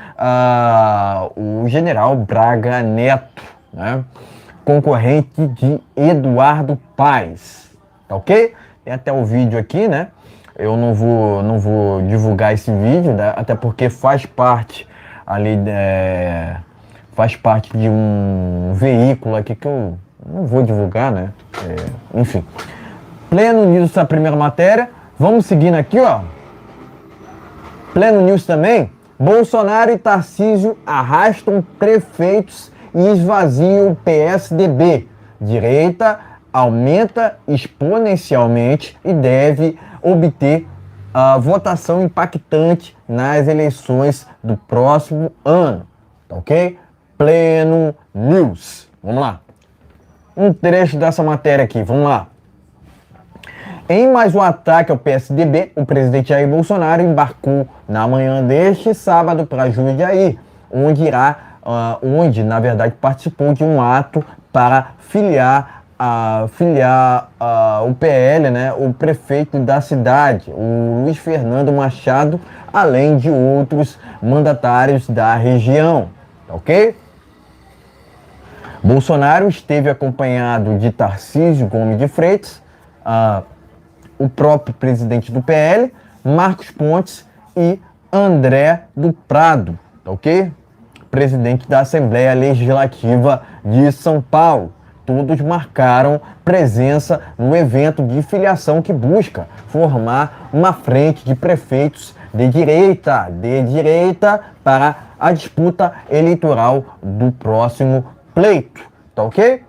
o general Braga Neto, né? Concorrente de Eduardo Paes, tá ok? Tem até o vídeo aqui, né? Eu não vou divulgar esse vídeo, né? Até porque faz parte ali, faz parte de um veículo aqui que eu não vou divulgar, né? Enfim. Pleno News essa primeira matéria. Vamos seguindo aqui, ó. Pleno News também. Bolsonaro e Tarcísio arrastam prefeitos e esvaziam o PSDB. Direita aumenta exponencialmente e deve obter a votação impactante nas eleições do próximo ano. Tá ok? Pleno News. Vamos lá. Um trecho dessa matéria aqui. Vamos lá. Em mais um ataque ao PSDB, o presidente Jair Bolsonaro embarcou na manhã deste sábado para Jundiaí, onde, na verdade, participou de um ato para filiar o PL, né, o prefeito da cidade, o Luiz Fernando Machado, além de outros mandatários da região, ok? Bolsonaro esteve acompanhado de Tarcísio Gomes de Freitas, o próprio presidente do PL, Marcos Pontes e André do Prado, ok? Presidente da Assembleia Legislativa de São Paulo. Todos marcaram presença no evento de filiação que busca formar uma frente de prefeitos de direita para a disputa eleitoral do próximo pleito, tá ok?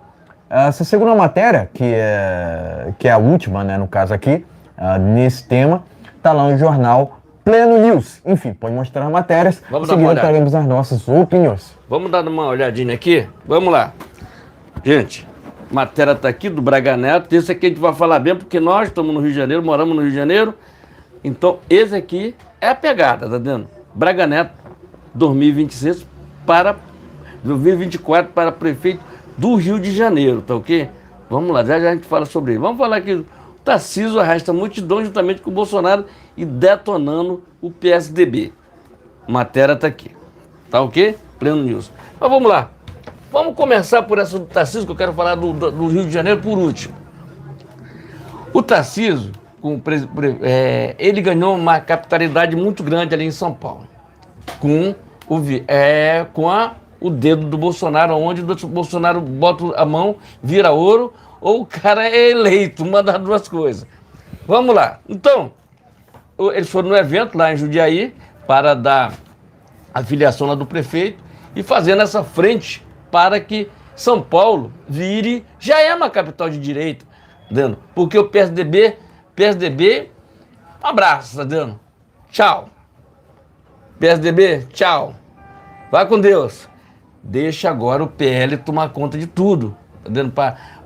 Essa segunda matéria, que é a última, né, no caso aqui, nesse tema, está lá no jornal Pleno News. Enfim, pode mostrar as matérias. Vamos Em dar uma seguida olhada. teremos as nossas opiniões. Vamos dar uma olhadinha aqui? Vamos lá. Gente, a matéria está aqui do Braga Neto. Esse aqui a gente vai falar bem, porque nós estamos no Rio de Janeiro, moramos no Rio de Janeiro. Então, esse aqui é a pegada, tá vendo? Braga Neto, 2026 para 2024 para prefeito do Rio de Janeiro, tá ok? Vamos lá, já a gente fala sobre ele. Vamos falar aqui. O Tarcísio arrasta multidão juntamente com o Bolsonaro e detonando o PSDB. Matéria tá aqui. Tá ok? Pleno News. Mas vamos lá. Vamos começar por essa do Tarcísio, que eu quero falar do Rio de Janeiro por último. O Tarcísio, ele ganhou uma capitalidade muito grande ali em São Paulo. Com o dedo do Bolsonaro, onde o Bolsonaro bota a mão, vira ouro, ou o cara é eleito, uma das duas coisas. Vamos lá. Então, eles foram no evento lá em Jundiaí para dar a filiação lá do prefeito e fazendo essa frente para que São Paulo já é uma capital de direita, dando, porque o PSDB, um abraço, tá dando? Tchau. PSDB, tchau. Vai com Deus. Deixa agora o PL tomar conta de tudo, tá dando?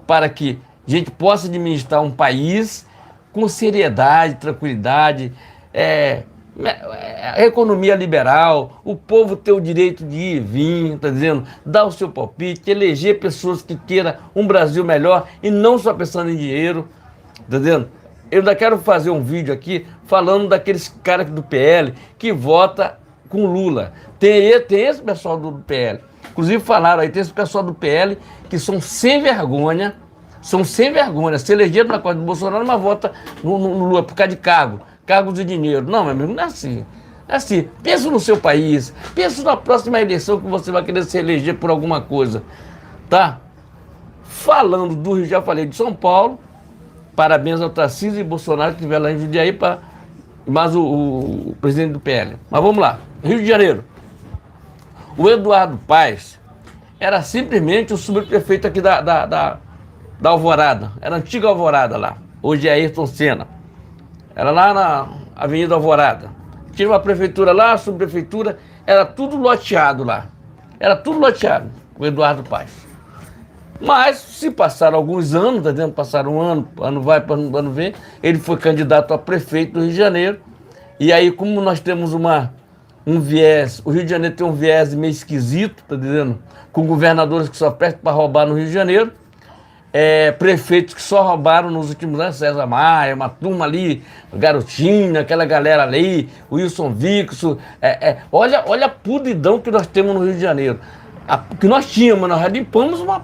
Para que a gente possa administrar um país com seriedade, tranquilidade, a economia liberal, o povo ter o direito de ir e vir, tá dizendo? Dar o seu palpite, eleger pessoas que queiram um Brasil melhor e não só pensando em dinheiro, tá dizendo? Eu ainda quero fazer um vídeo aqui falando daqueles caras do PL que vota com Lula. Tem esse pessoal do PL. Inclusive falaram aí, tem esse pessoal do PL que são sem vergonha, se elegeram na coisa do Bolsonaro, mas vota no Lula por causa de cargos de dinheiro. Não, meu amigo, não é assim. É assim, pensa no seu país, pensa na próxima eleição que você vai querer se eleger por alguma coisa, tá? Falando do Rio, já falei de São Paulo, parabéns ao Tarcísio e Bolsonaro que estiver lá em Jundiaí, mas o presidente do PL. Mas vamos lá, Rio de Janeiro. O Eduardo Paes era simplesmente o subprefeito aqui da Alvorada, era a antiga Alvorada lá, hoje é Ayrton Senna. Era lá na Avenida Alvorada. Tinha uma prefeitura lá, a subprefeitura, era tudo loteado lá. Era tudo loteado, o Eduardo Paes. Mas, se passaram alguns anos, tá dizendo? Passaram um ano vai, ano vem, ele foi candidato a prefeito do Rio de Janeiro. E aí, como nós temos um viés, o Rio de Janeiro tem um viés meio esquisito, tá dizendo? Com governadores que só prestam para roubar no Rio de Janeiro. Prefeitos que só roubaram nos últimos anos, César Maia, uma turma ali, Garotinho, aquela galera ali, Wilson Wixom. Olha a podridão que nós temos no Rio de Janeiro. Que nós tínhamos, nós já limpamos uma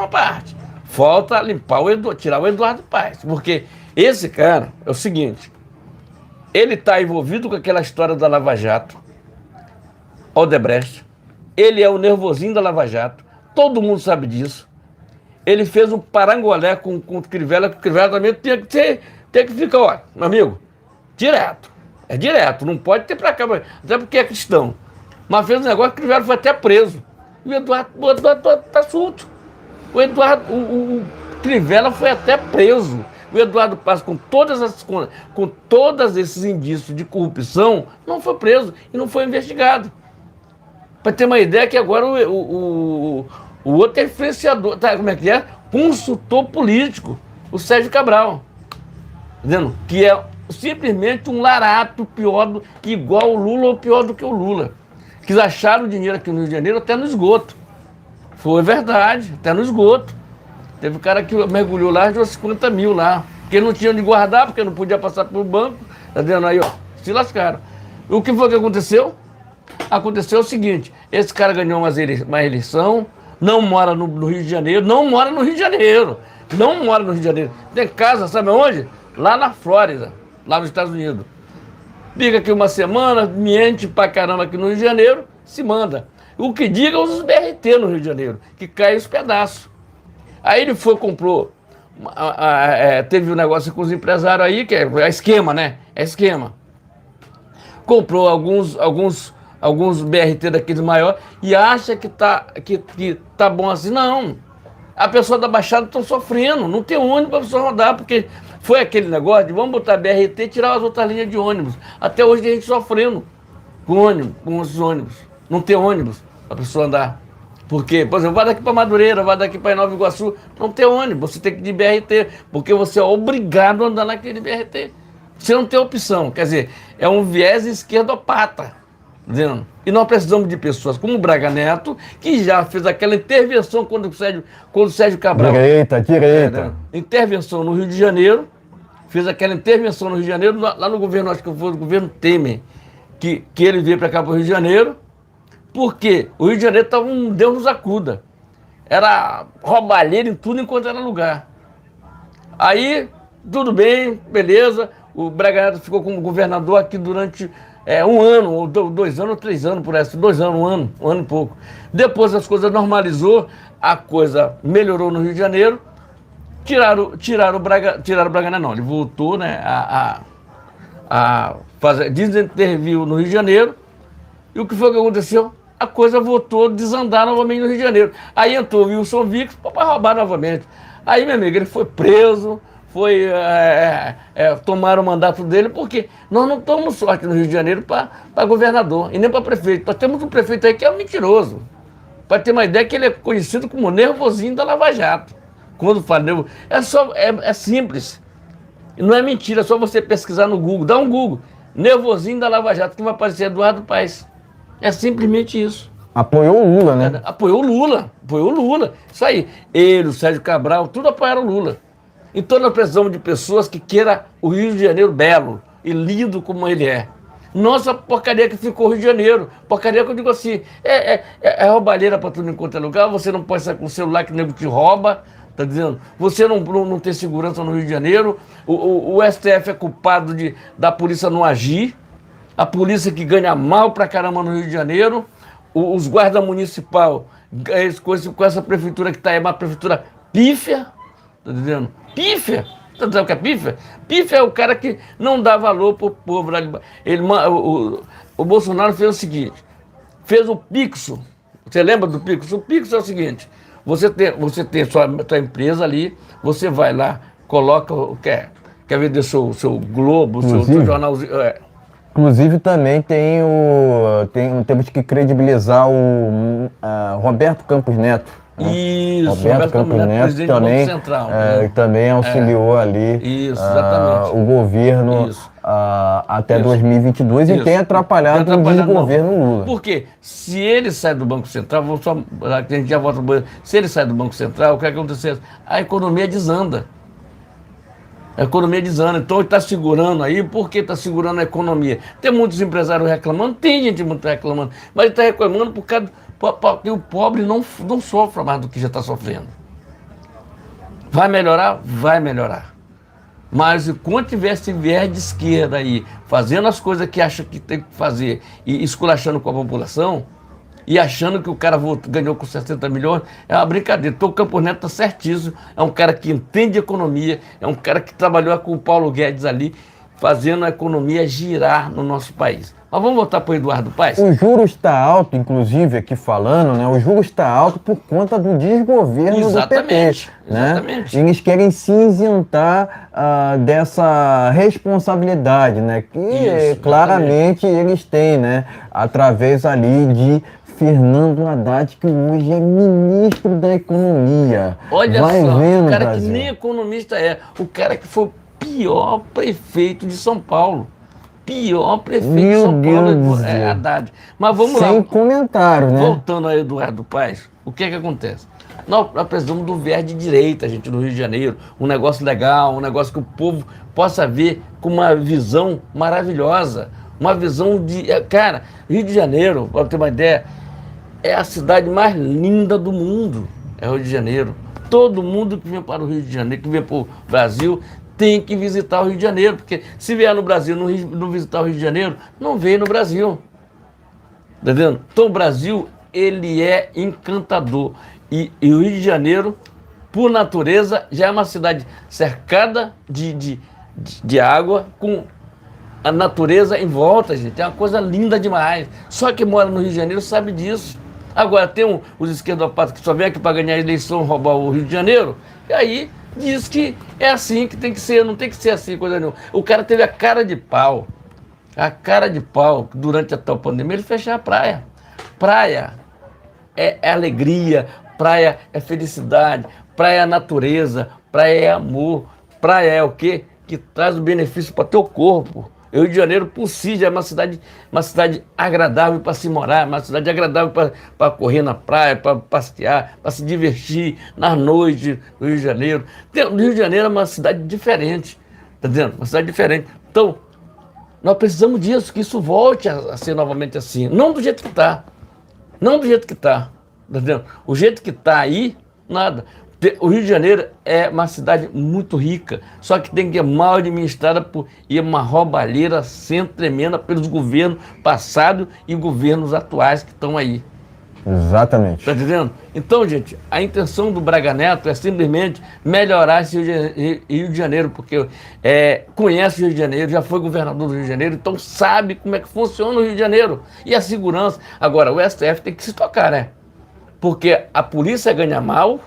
parte. Falta limpar tirar o Eduardo Paes. Porque esse cara é o seguinte, ele está envolvido com aquela história da Lava Jato, Odebrecht, ele é o nervosinho da Lava Jato, todo mundo sabe disso. Ele fez um parangolé com o Crivella, que o Crivella também tem que ficar, olha, meu amigo, direto. É direto, não pode ter pra cá, até porque é cristão. Mas fez um negócio que o Crivella foi até preso. E o Eduardo tá solto. O Crivella foi até preso. O Eduardo Paes, com todos esses indícios de corrupção, não foi preso e não foi investigado. Para ter uma ideia que agora o outro é influenciador, tá, como é que é? Consultor político, o Sérgio Cabral. Entendendo? Que é simplesmente um larato igual o Lula ou pior do que o Lula. Que acharam dinheiro aqui no Rio de Janeiro até no esgoto. Foi verdade, até no esgoto. Teve um cara que mergulhou lá, deu 50 mil lá. Porque não tinha onde guardar, porque não podia passar pelo banco. Tá vendo aí, ó? Se lascaram. O que foi que aconteceu? Aconteceu o seguinte, esse cara ganhou uma eleição, não mora no Rio de Janeiro, não mora no Rio de Janeiro. Tem casa, sabe onde? Lá na Flórida, lá nos Estados Unidos. Fica aqui uma semana, mente pra caramba aqui no Rio de Janeiro, se manda. O que diga os BRT no Rio de Janeiro, que cai os pedaços. Aí ele comprou, teve um negócio com os empresários aí, que é esquema, né? É esquema. Comprou alguns BRT daqueles maiores e acha que tá bom assim. Não. A pessoa da Baixada está sofrendo, não tem ônibus para a pessoa rodar, porque Foi aquele negócio de vamos botar BRT e tirar as outras linhas de ônibus. Até hoje a gente sofrendo com ônibus, com os ônibus. Não tem ônibus para a pessoa andar. Porque, por exemplo, vai daqui para Madureira, vai daqui para Nova Iguaçu, não tem ônibus, você tem que ir de BRT, porque você é obrigado a andar naquele BRT. Você não tem opção, quer dizer, é um viés esquerdopata. Entendeu? E nós precisamos de pessoas como o Braga Neto, que já fez aquela intervenção quando o Sérgio Cabral... Direita. Intervenção no Rio de Janeiro, fez aquela intervenção no Rio de Janeiro, lá no governo, acho que foi o governo Temer, que ele veio para cá para o Rio de Janeiro, porque o Rio de Janeiro estava um Deus nos acuda. Era roubalheira em tudo enquanto era lugar. Aí, tudo bem, beleza, o Braga Neto ficou como governador aqui durante... um ano, ou 2 anos, ou 3 anos, por essa, 2 anos, um ano e pouco. Depois as coisas normalizou, a coisa melhorou no Rio de Janeiro, tiraram o Braga Neto, não, ele voltou, né, a fazer, desinterviu no Rio de Janeiro, e o que foi que aconteceu? A coisa voltou a desandar novamente no Rio de Janeiro. Aí entrou o Wilson Witzel para roubar novamente. Aí, meu amigo, ele foi preso, tomaram o mandato dele, porque nós não tomamos sorte no Rio de Janeiro para governador e nem para prefeito. Nós temos um prefeito aí que é um mentiroso. Para ter uma ideia, que ele é conhecido como nervosinho da Lava Jato. Quando fala nervoso, é simples. Não é mentira, é só você pesquisar no Google. Dá um Google, nervosinho da Lava Jato, que vai aparecer Eduardo Paes. É simplesmente isso. Apoiou o Lula, né? Apoiou o Lula. Isso aí. Ele, o Sérgio Cabral, tudo apoiaram o Lula. Então nós precisamos de pessoas que queiram o Rio de Janeiro belo e lindo como ele é. Nossa porcaria que ficou o Rio de Janeiro. Porcaria que eu digo assim, é roubalheira para tudo enquanto é lugar, você não pode sair com o celular que o nego te rouba, tá dizendo? Você não tem segurança no Rio de Janeiro, o STF é culpado da polícia não agir, a polícia que ganha mal pra caramba no Rio de Janeiro, os guardas municipais, com essa prefeitura que está aí, uma prefeitura pífia, tá dizendo? Pífia! Você sabe o que é pífia? Pífia é o cara que não dá valor pro povo. O Bolsonaro fez o seguinte, fez o Pixo. Você lembra do Pixo? O Pixo é o seguinte, você tem sua empresa ali, você vai lá, coloca, quer vender seu Globo, seu jornalzinho... Inclusive também temos que credibilizar o Roberto Campos Neto. Isso, Roberto Campos Neto também, Central, também auxiliou ali o governo até 2022 e tem atrapalhado o desgoverno Lula. Porque se ele sai do Banco Central, a gente já volta, se ele sai do Banco Central, o que acontece? A economia desanda. Então ele está segurando aí, por que está segurando a economia? Tem muitos empresários reclamando, tem gente muito reclamando, mas ele está reclamando porque o pobre não sofre mais do que já está sofrendo. Vai melhorar? Vai melhorar. Mas enquanto tiver esse viés de esquerda aí, fazendo as coisas que acha que tem que fazer e esculachando com a população, e achando que o cara ganhou com 60 milhões, é uma brincadeira. Então o Campos Neto está certíssimo, é um cara que entende economia, é um cara que trabalhou com o Paulo Guedes ali, fazendo a economia girar no nosso país. Mas vamos voltar para o Eduardo Paes? O juros está alto, inclusive, aqui falando, né? O juros está alto por conta do desgoverno do PT. Né? Exatamente. Eles querem se isentar dessa responsabilidade, né? Que claramente eles têm, né? Através ali de Fernando Haddad, que hoje é ministro da Economia. Olha Vai só, vendo, o cara Brasil. que nem economista o cara que foi o pior prefeito de São Paulo. Pior prefeito de São Paulo Haddad. Mas vamos lá. Sem comentário, né? Voltando a Eduardo Paes, o que acontece? Nós precisamos do viés de direita, gente, no Rio de Janeiro. Um negócio legal, um negócio que o povo possa ver com uma visão maravilhosa. Uma visão de... Cara, Rio de Janeiro, para ter uma ideia, é a cidade mais linda do mundo. É o Rio de Janeiro. Todo mundo que vem para o Rio de Janeiro, que vem para o Brasil, tem que visitar o Rio de Janeiro, porque se vier no Brasil não visitar o Rio de Janeiro, não vem no Brasil. Tá vendo? Então o Brasil, ele é encantador. E o Rio de Janeiro, por natureza, já é uma cidade cercada de água, com a natureza em volta, gente. É uma coisa linda demais. Só quem mora no Rio de Janeiro sabe disso. Agora tem os esquerdopatas que só vêm aqui para ganhar a eleição, roubar o Rio de Janeiro, e aí diz que é assim que tem que ser, não tem que ser assim, coisa nenhuma. O cara teve a cara de pau, durante a tal pandemia, ele fechar a praia. Praia é alegria, praia é felicidade, praia é natureza, praia é amor, praia é o quê? Que traz o benefício para teu corpo. Rio de Janeiro, por si, já é uma cidade agradável para se morar, uma cidade agradável para correr na praia, para passear, para se divertir nas noites do Rio de Janeiro. O Rio de Janeiro é uma cidade diferente, tá entendendo? Uma cidade diferente. Então, nós precisamos disso, que isso volte a ser novamente assim. Não do jeito que está. Não do jeito que está. Tá entendendo? O jeito que está aí, nada. O Rio de Janeiro é uma cidade muito rica, só que tem que ser mal administrada e uma roubalheira sempre tremenda pelos governos passados e governos atuais que estão aí. Exatamente. Tá entendendo? Então, gente, a intenção do Braga Neto é simplesmente melhorar esse Rio de Janeiro, porque conhece o Rio de Janeiro, já foi governador do Rio de Janeiro, então sabe como é que funciona o Rio de Janeiro e a segurança. Agora, o STF tem que se tocar, né? Porque a polícia ganha mal,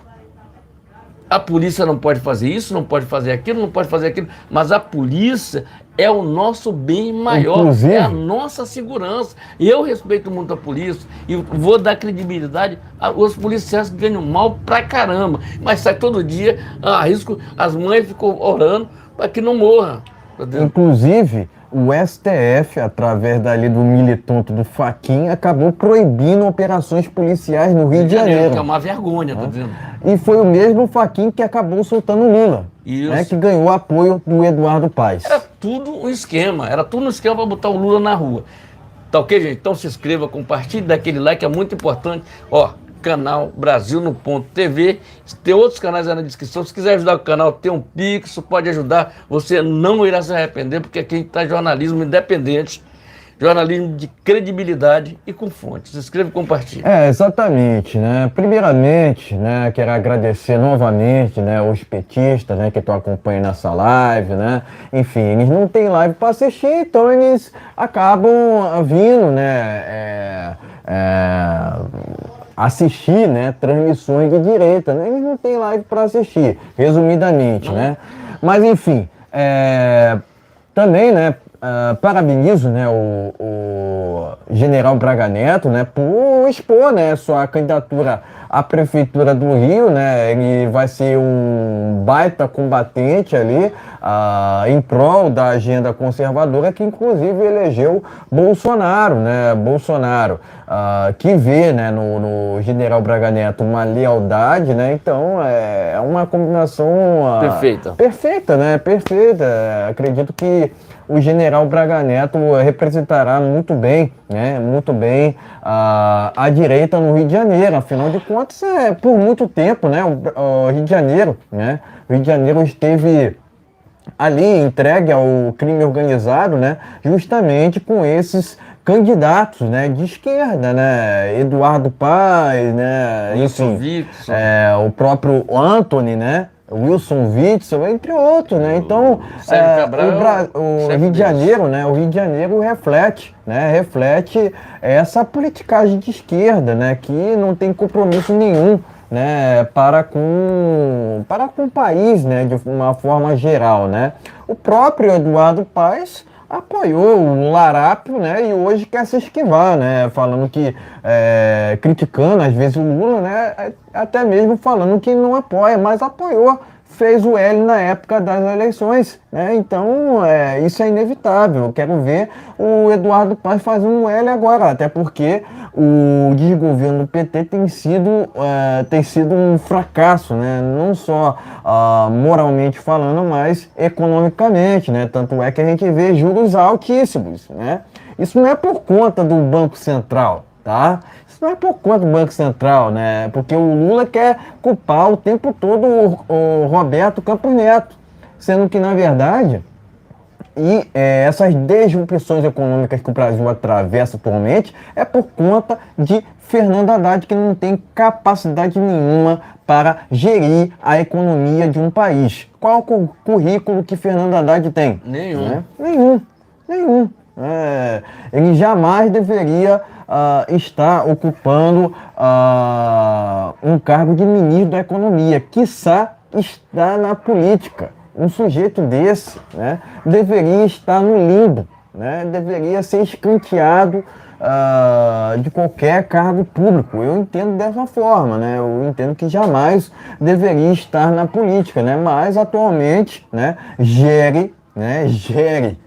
a polícia não pode fazer isso, não pode fazer aquilo, não pode fazer aquilo, mas a polícia é o nosso bem maior, inclusive, é a nossa segurança. E eu respeito muito a polícia e vou dar credibilidade aos policiais que ganham mal pra caramba, mas sai todo dia, arrisco, as mães ficam orando para que não morra. Inclusive, o STF, através dali do militante do Fachin, acabou proibindo operações policiais no Rio de Janeiro. Que é uma vergonha, tá dizendo? E foi o mesmo Fachin que acabou soltando Lula, né, que ganhou apoio do Eduardo Paes. Era tudo um esquema para botar o Lula na rua. Tá ok, gente? Então se inscreva, compartilhe, dá aquele like, é muito importante. Ó, canal Brasil no Ponto TV. Tem outros canais aí na descrição. Se quiser ajudar o canal, tem um Pix, pode ajudar. Você não irá se arrepender, porque aqui a gente tá jornalismo independente, jornalismo de credibilidade e com fontes. Se inscreva e compartilhe. Exatamente, né? Primeiramente, né, quero agradecer novamente, né, os petistas, né, que estão acompanhando essa live, né? Enfim, eles não têm live para assistir, então eles acabam vindo, né, assistir, né, transmissões de direita, né? Eles não têm live para assistir, resumidamente, né? Mas enfim, também, né, parabenizo, né, o general Braga Neto, né, por expor, né, sua candidatura à prefeitura do Rio, né? Ele vai ser um baita combatente ali em prol da agenda conservadora, que inclusive elegeu Bolsonaro, né? Bolsonaro, que vê, né, no general Braga Neto uma lealdade, né? Então é uma combinação perfeita, né? Perfeita. Acredito que o general Braga Neto representará muito bem, né? Muito bem a direita no Rio de Janeiro. Afinal de contas, por muito tempo, né? O Rio de Janeiro, né? O Rio de Janeiro esteve ali entregue ao crime organizado, né? Justamente com esses candidatos, né, de esquerda, né? Eduardo Paes, né? Wilson Enfim, Witzel. O próprio Antony, né? Wilson Witzel, entre outros, né? Então, o Rio de Janeiro, né? O Rio de Janeiro reflete, né? Reflete essa politicagem de esquerda, né? Que não tem compromisso nenhum, né? Para com o país, né? De uma forma geral, né? O próprio Eduardo Paes apoiou o Larápio, né? E hoje quer se esquivar, né? Falando que, criticando às vezes o Lula, né? Até mesmo falando que não apoia, mas apoiou, fez o L na época das eleições, né? Então, isso é inevitável. Eu quero ver o Eduardo Paes fazendo um L agora, até porque o desgoverno do PT tem sido um fracasso, né? Não só moralmente falando, mas economicamente, né? Tanto é que a gente vê juros altíssimos, né? Isso não é por conta do Banco Central, tá? Isso não é por conta do Banco Central, né? Porque o Lula quer culpar o tempo todo o Roberto Campos Neto, sendo que, na verdade, essas disrupções econômicas que o Brasil atravessa atualmente é por conta de Fernando Haddad, que não tem capacidade nenhuma para gerir a economia de um país. Qual o currículo que Fernando Haddad tem? Nenhum. Né? Nenhum. Ele jamais deveria estar ocupando um cargo de ministro da Economia, quiçá estar na política. Um sujeito desse, né, deveria estar no limbo, né, deveria ser escanteado de qualquer cargo público. Eu entendo dessa forma, né, eu entendo que jamais deveria estar na política, né, mas atualmente, né, gere,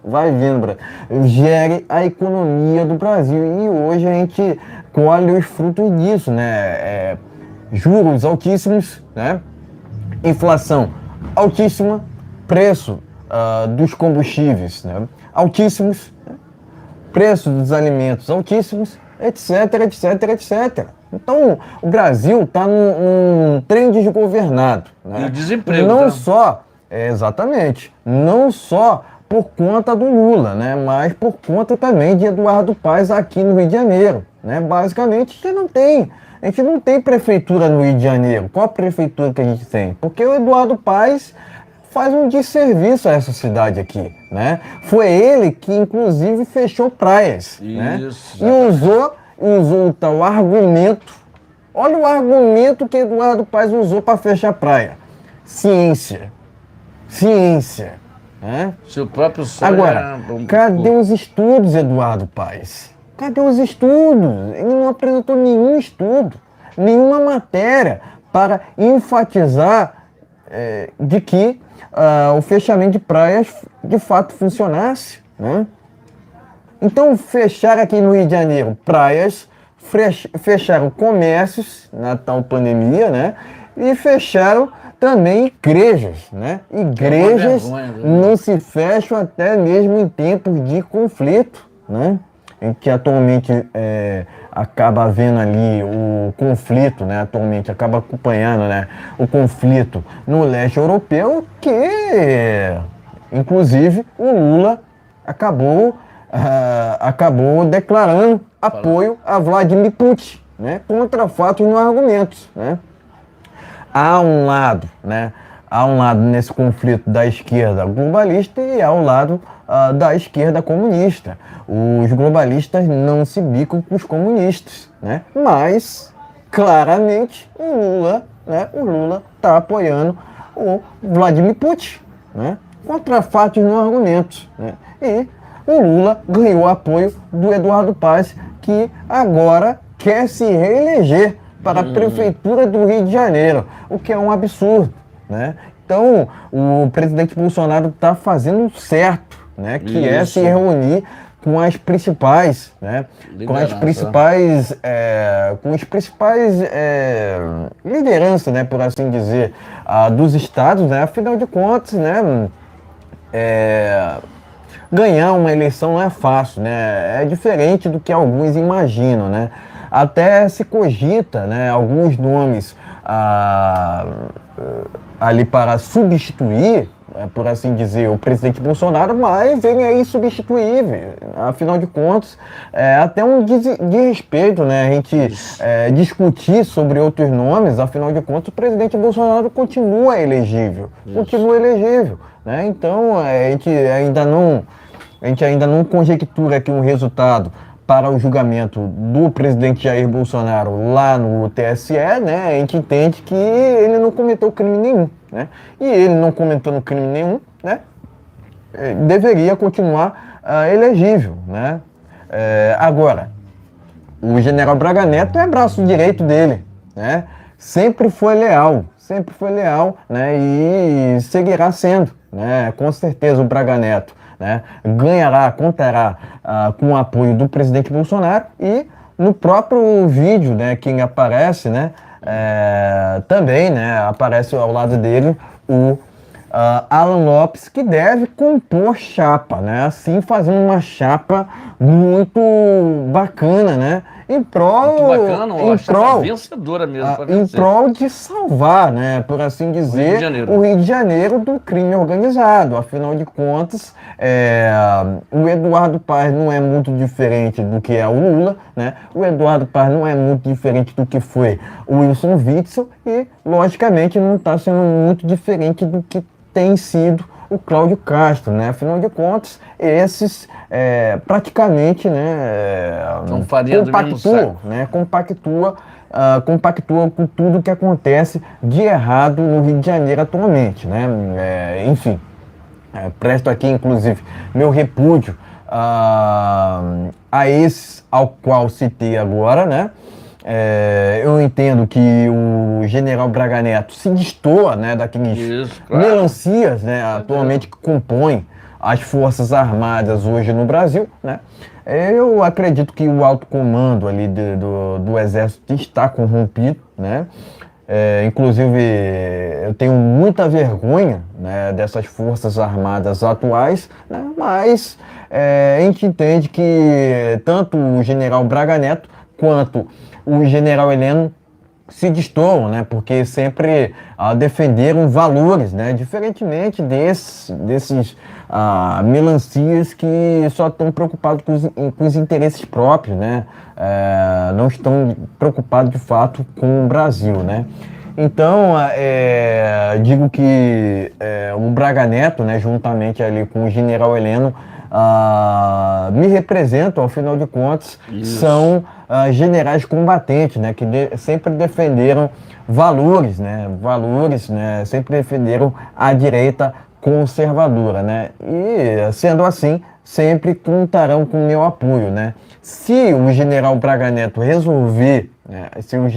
vai vendo, gere a economia do Brasil e hoje a gente colhe os frutos disso, né, juros altíssimos, né, inflação altíssima, preço dos combustíveis, né, altíssimos, preço dos alimentos altíssimos, etc, etc, etc. Então, o Brasil está num trem desgovernado, né? E o desemprego, não tá? só, exatamente, não só por conta do Lula, né? Mas por conta também de Eduardo Paes aqui no Rio de Janeiro, né? Basicamente, a gente não tem prefeitura no Rio de Janeiro. Qual a prefeitura que a gente tem? Porque o Eduardo Paes faz um desserviço a essa cidade aqui, né? Foi ele que, inclusive, fechou praias, né? E usou o tal argumento. Olha o argumento que Eduardo Paes usou para fechar praia. Ciência. Né? Seu próprio sonho. Agora, cadê os estudos, Eduardo Paes? Cadê os estudos? Ele não apresentou nenhum estudo, nenhuma matéria para enfatizar de que o fechamento de praias de fato funcionasse, né? Então, fechar aqui no Rio de Janeiro praias, fecharam comércios na tal pandemia, né? E fecharam também igrejas, né? Igrejas não se fecham até mesmo em tempos de conflito, né? Em que atualmente acaba havendo ali o conflito, né? Atualmente acaba acompanhando, né, o conflito no leste europeu, que inclusive o Lula acabou declarando apoio a Vladimir Putin, né? Contra fatos e não argumentos, né? Há um lado nesse conflito da esquerda globalista e há um lado da esquerda comunista. Os globalistas não se bicam com os comunistas, né? Mas, claramente, o Lula está apoiando o Vladimir Putin, né? Contra fatos e não argumentos, né? E o Lula ganhou apoio do Eduardo Paes, que agora quer se reeleger para a prefeitura do Rio de Janeiro, o que é um absurdo, né? Então, o presidente Bolsonaro está fazendo certo, né? Que é se reunir com as principais, né? Com as principais lideranças, né? Por assim dizer, dos estados, né? Afinal de contas, né? Ganhar uma eleição não é fácil, né? É diferente do que alguns imaginam, né? Até se cogita, né, alguns nomes ali para substituir, por assim dizer, o presidente Bolsonaro, mas ele é insubstituível. Afinal de contas, é até um desrespeito, né, a gente discutir sobre outros nomes. Afinal de contas, o presidente Bolsonaro continua elegível, né? Então, a gente ainda não conjectura aqui um resultado para o julgamento do presidente Jair Bolsonaro lá no TSE, né? A gente entende que ele não cometeu crime nenhum, né? E ele não cometendo crime nenhum, né? Deveria continuar elegível, né? Agora, o general Braga Neto é braço direito dele, né? Sempre foi leal, né? E seguirá sendo, né? Com certeza o Braga Neto, né, contará com o apoio do presidente Bolsonaro e no próprio vídeo, né, quem aparece, né, também, né, aparece ao lado dele o Alan Lopes, que deve compor chapa, né, assim fazendo uma chapa muito bacana, né, em prol vencedora mesmo, em prol de salvar, né, por assim dizer, o Rio de Janeiro do crime organizado. Afinal de contas, o Eduardo Paes não é muito diferente do que é o Lula, né? O Eduardo Paes não é muito diferente do que foi o Wilson Witzel e, logicamente, não está sendo muito diferente do que tem sido o Cláudio Castro, né? Afinal de contas, esses praticamente, né, compactua compactua com tudo que acontece de errado no Rio de Janeiro atualmente, né? Enfim, presto aqui, inclusive, meu repúdio a esse ao qual citei agora, né? Eu entendo que o general Braga Neto se destoa, né, daqueles melancias, né, atualmente que compõem as Forças Armadas hoje no Brasil, né? Eu acredito que o alto comando ali do Exército está corrompido, né? Inclusive, eu tenho muita vergonha, né, dessas Forças Armadas atuais, né? Mas a gente entende que tanto o general Braga Neto quanto o general Heleno se destoam, né? Porque sempre defenderam valores, né? Diferentemente desses melancias que só estão preocupados com os interesses próprios, né? Não estão preocupados de fato com o Brasil, né? Então, digo que o Braga Neto, né, juntamente ali com o general Heleno, me representam, ao final de contas, são generais combatentes, né, que sempre defenderam valores, né, sempre defenderam a direita conservadora, né, e sendo assim, sempre contarão com o meu apoio, né. Se o general Braga Neto resolver, se o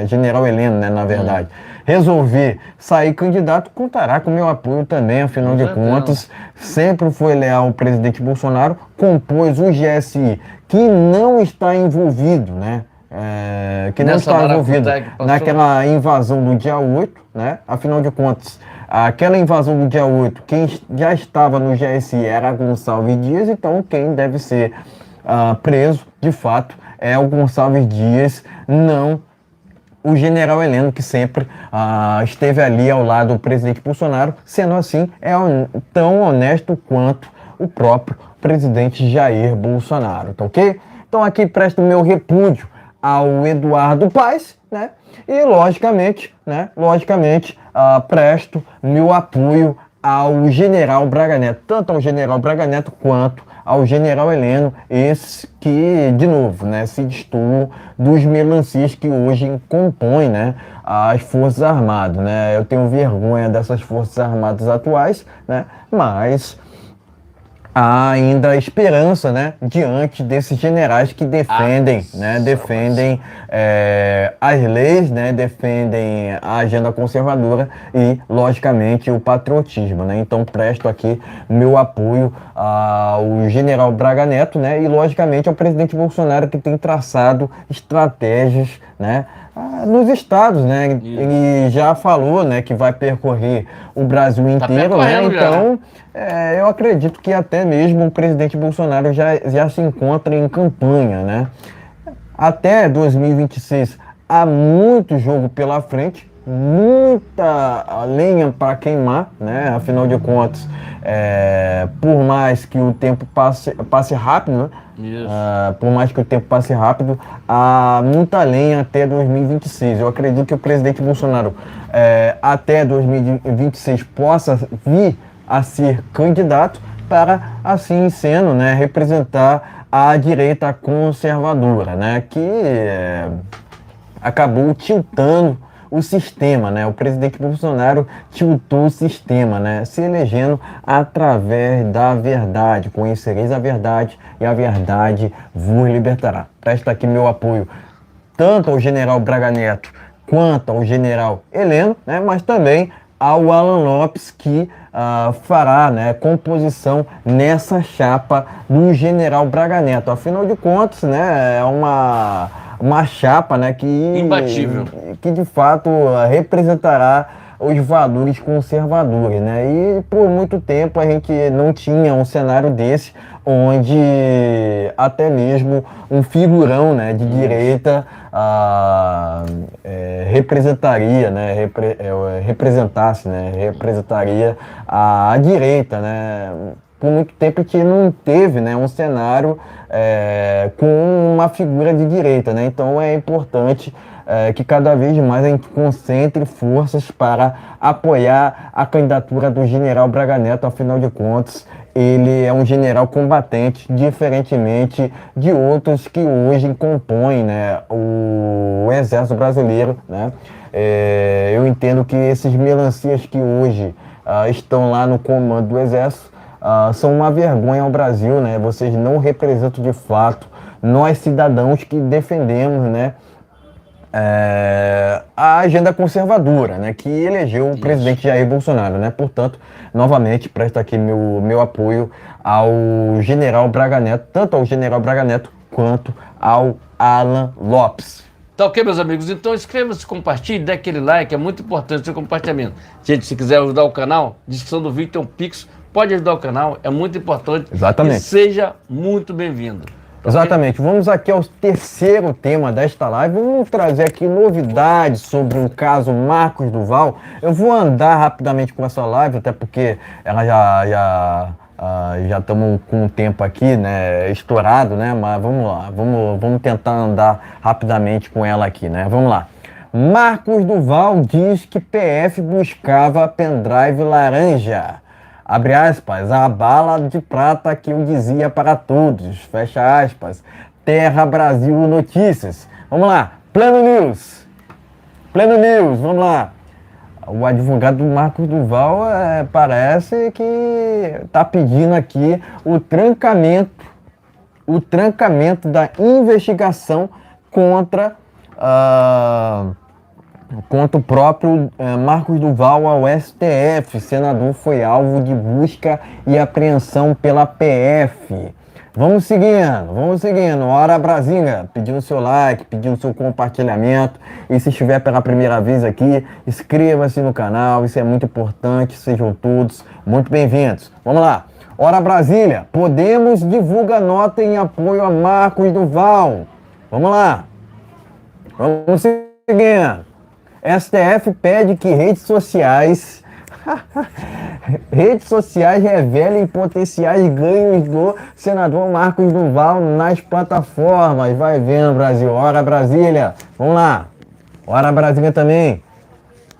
general Heleno, né, na verdade, resolver sair candidato, contará com o meu apoio também, afinal de contas, sempre foi leal ao presidente Bolsonaro, compôs o GSI, que não está envolvido, né, que não está envolvido naquela invasão do dia 8, né, afinal de contas, aquela invasão do dia 8, quem já estava no GSI era Gonçalves Dias, então quem deve ser preso, de fato, é o Gonçalves Dias, não o general Heleno, que sempre esteve ali ao lado do presidente Bolsonaro, sendo assim, tão honesto quanto o próprio presidente Jair Bolsonaro, tá ok? Então aqui presto meu repúdio ao Eduardo Paes, né? E logicamente, presto meu apoio ao general Braga Neto, tanto ao general Braga Neto quanto ao general Heleno, esse que, de novo, né, se destoam dos melancias que hoje compõem, né, as Forças Armadas, né. Eu tenho vergonha dessas Forças Armadas atuais, né, mas há ainda esperança, né, diante desses generais que defendem, as leis, né, defendem a agenda conservadora e, logicamente, o patriotismo, né. Então, presto aqui meu apoio ao general Braga Neto, né, e, logicamente, ao presidente Bolsonaro, que tem traçado estratégias, né, nos estados, né. Ele já falou, né, que vai percorrer o Brasil inteiro, né, então eu acredito que até mesmo o presidente Bolsonaro já se encontra em campanha, né. Até 2026 há muito jogo pela frente, muita lenha para queimar, né, afinal de contas, por mais que o tempo passe rápido, né, por mais que o tempo passe rápido, há muita lenha até 2026. Eu acredito que o presidente Bolsonaro até 2026 possa vir a ser candidato para, assim sendo, né, representar a direita conservadora, né, que acabou tiltando o sistema, né? O presidente Bolsonaro tiltou o sistema, né? Se elegendo através da verdade. Conhecereis a verdade e a verdade vos libertará. Presta aqui meu apoio tanto ao general Braga Neto quanto ao general Heleno, né? Mas também ao Alan Lopes, que fará, né, composição nessa chapa do general Braga Neto. Afinal de contas, né, é uma chapa, né, imbatível, que de fato representará os valores conservadores, né? E por muito tempo a gente não tinha um cenário desse, onde até mesmo um figurão, né, de direita representaria, né, representaria a direita, né? por muito tempo que não teve, né, um cenário com uma figura de direita, né? Então é importante que cada vez mais a gente concentre forças para apoiar a candidatura do general Braga Neto. Afinal de contas, ele é um general combatente, diferentemente de outros que hoje compõem, né, o Exército Brasileiro, né? Eu entendo que esses melancias que hoje estão lá no comando do Exército são uma vergonha ao Brasil, né? Vocês não representam de fato nós cidadãos que defendemos, né, a agenda conservadora, né, que elegeu o presidente Jair Bolsonaro, né? Portanto, novamente, presta aqui meu apoio ao general Braga Neto, tanto ao general Braga Neto quanto ao Alan Lopes. Tá ok, meus amigos? Então inscreva-se, compartilhe, dê aquele like, é muito importante o seu compartilhamento. Gente, se quiser ajudar o canal, descrição do vídeo tem um Pix, pode ajudar o canal, é muito importante. Exatamente. E seja muito bem-vindo. Exatamente. Vamos aqui ao terceiro tema desta live. Vamos trazer aqui novidades sobre o caso Marcos Duval. Eu vou andar rapidamente com essa live, até porque ela já estamos com o tempo aqui, né, estourado, né? Mas vamos lá, vamos tentar andar rapidamente com ela aqui, né? Vamos lá. Marcos Duval diz que PF buscava pendrive laranja. Abre aspas, a bala de prata que eu dizia para todos, fecha aspas. Terra Brasil Notícias. Vamos lá, Plano News, vamos lá. O advogado do Marcos Duval parece que está pedindo aqui o trancamento da investigação contra o próprio Marcos Duval ao STF. Senador foi alvo de busca e apreensão pela PF. Vamos seguindo. Hora Brasília, pedindo seu like, pedindo seu compartilhamento. E se estiver pela primeira vez aqui, inscreva-se no canal, isso é muito importante. Sejam todos muito bem-vindos. Vamos lá. Hora Brasília, Podemos divulga nota em apoio a Marcos Duval. Vamos lá. Vamos seguindo. STF pede que redes sociais revelem potenciais ganhos do senador Marcos Duval nas plataformas. Vai vendo, Brasil. Hora Brasília. Vamos lá. Hora Brasília também.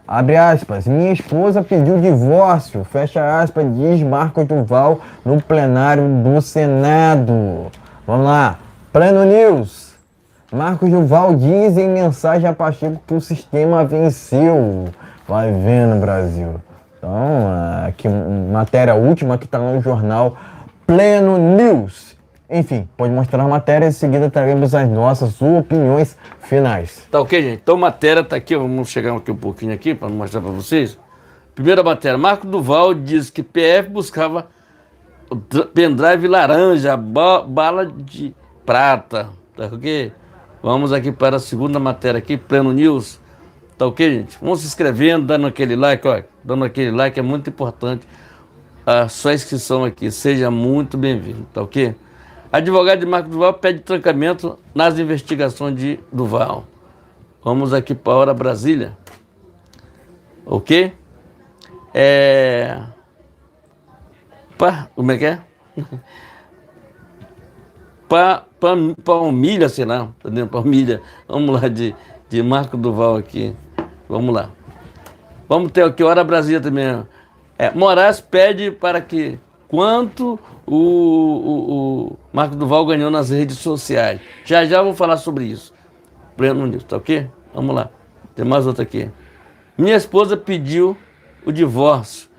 Abre aspas. Minha esposa pediu divórcio. Fecha aspas. Diz Marcos Duval no plenário do Senado. Vamos lá. Plano News. Marcos Duval diz em mensagem a Pacheco que o sistema venceu. Vai vendo, Brasil. Então, aqui matéria última que está no jornal Pleno News. Enfim, pode mostrar a matéria e em seguida teremos as nossas opiniões finais. Tá ok, gente? Então a matéria tá aqui, vamos chegar aqui um pouquinho aqui para mostrar para vocês. Primeira matéria, Marcos Duval diz que PF buscava pendrive laranja, bala de prata. Tá ok? Vamos aqui para a segunda matéria aqui, Pleno News. Tá ok, gente? Vamos se inscrevendo, dando aquele like, ó. Dando aquele like é muito importante. A sua inscrição aqui, seja muito bem-vindo, tá ok? Advogado de Marcos Duval pede trancamento nas investigações de Duval. Vamos aqui para a Hora Brasília. Ok? Como é que é? Palmilha, sei lá, tá dentro? Palmilha. Vamos lá, de Marcos Duval aqui. Vamos lá. Vamos ter aqui Hora Brasília também. Moraes pede para que quanto o Marcos Duval ganhou nas redes sociais. Já vou falar sobre isso. Pleno News, tá ok? Vamos lá. Tem mais outra aqui. Minha esposa pediu o divórcio,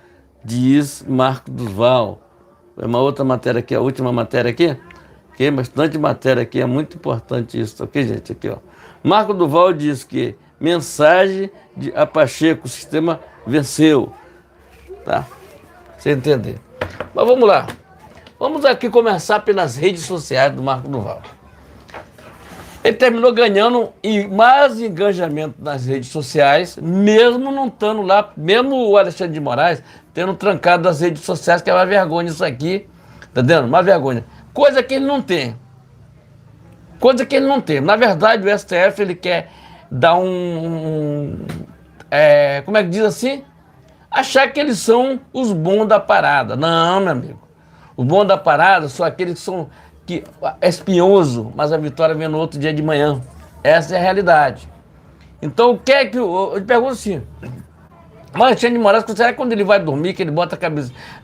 diz Marcos Duval. É uma outra matéria aqui, a última matéria aqui. Ok? Bastante matéria aqui, é muito importante isso, ok, gente? Aqui, ó. Marcos Duval diz que mensagem a Pacheco, o sistema venceu. Tá? Você entender. Mas vamos lá. Vamos aqui começar pelas redes sociais do Marcos Duval. Ele terminou ganhando mais engajamento nas redes sociais, mesmo não estando lá, mesmo o Alexandre de Moraes tendo trancado das redes sociais, que é uma vergonha isso aqui, tá entendendo? Uma vergonha. Coisa que ele não tem. Na verdade, o STF, ele quer dar como é que diz assim? Achar que eles são os bons da parada. Não, meu amigo. O bom da parada são aqueles que são é espinhoso, mas a vitória vem no outro dia de manhã. Essa é a realidade. Então, o que é que eu pergunto assim? Mas Alexandre de Moraes, será que quando ele vai dormir, que ele bota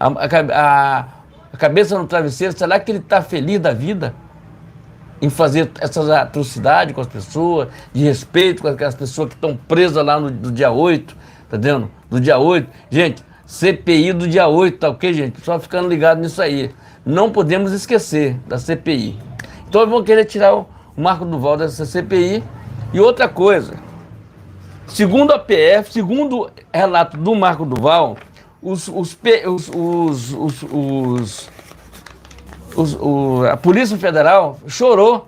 a cabeça no travesseiro, será que ele está feliz da vida em fazer essas atrocidades com as pessoas, de respeito com aquelas pessoas que estão presas lá no dia 8, tá vendo? Do dia 8. Gente, CPI do dia 8, tá ok, gente? Só ficando ligado nisso aí. Não podemos esquecer da CPI. Então vão querer tirar o Marco Duval dessa CPI. E outra coisa, segundo a PF, segundo o relato do Marco Duval, a Polícia Federal chorou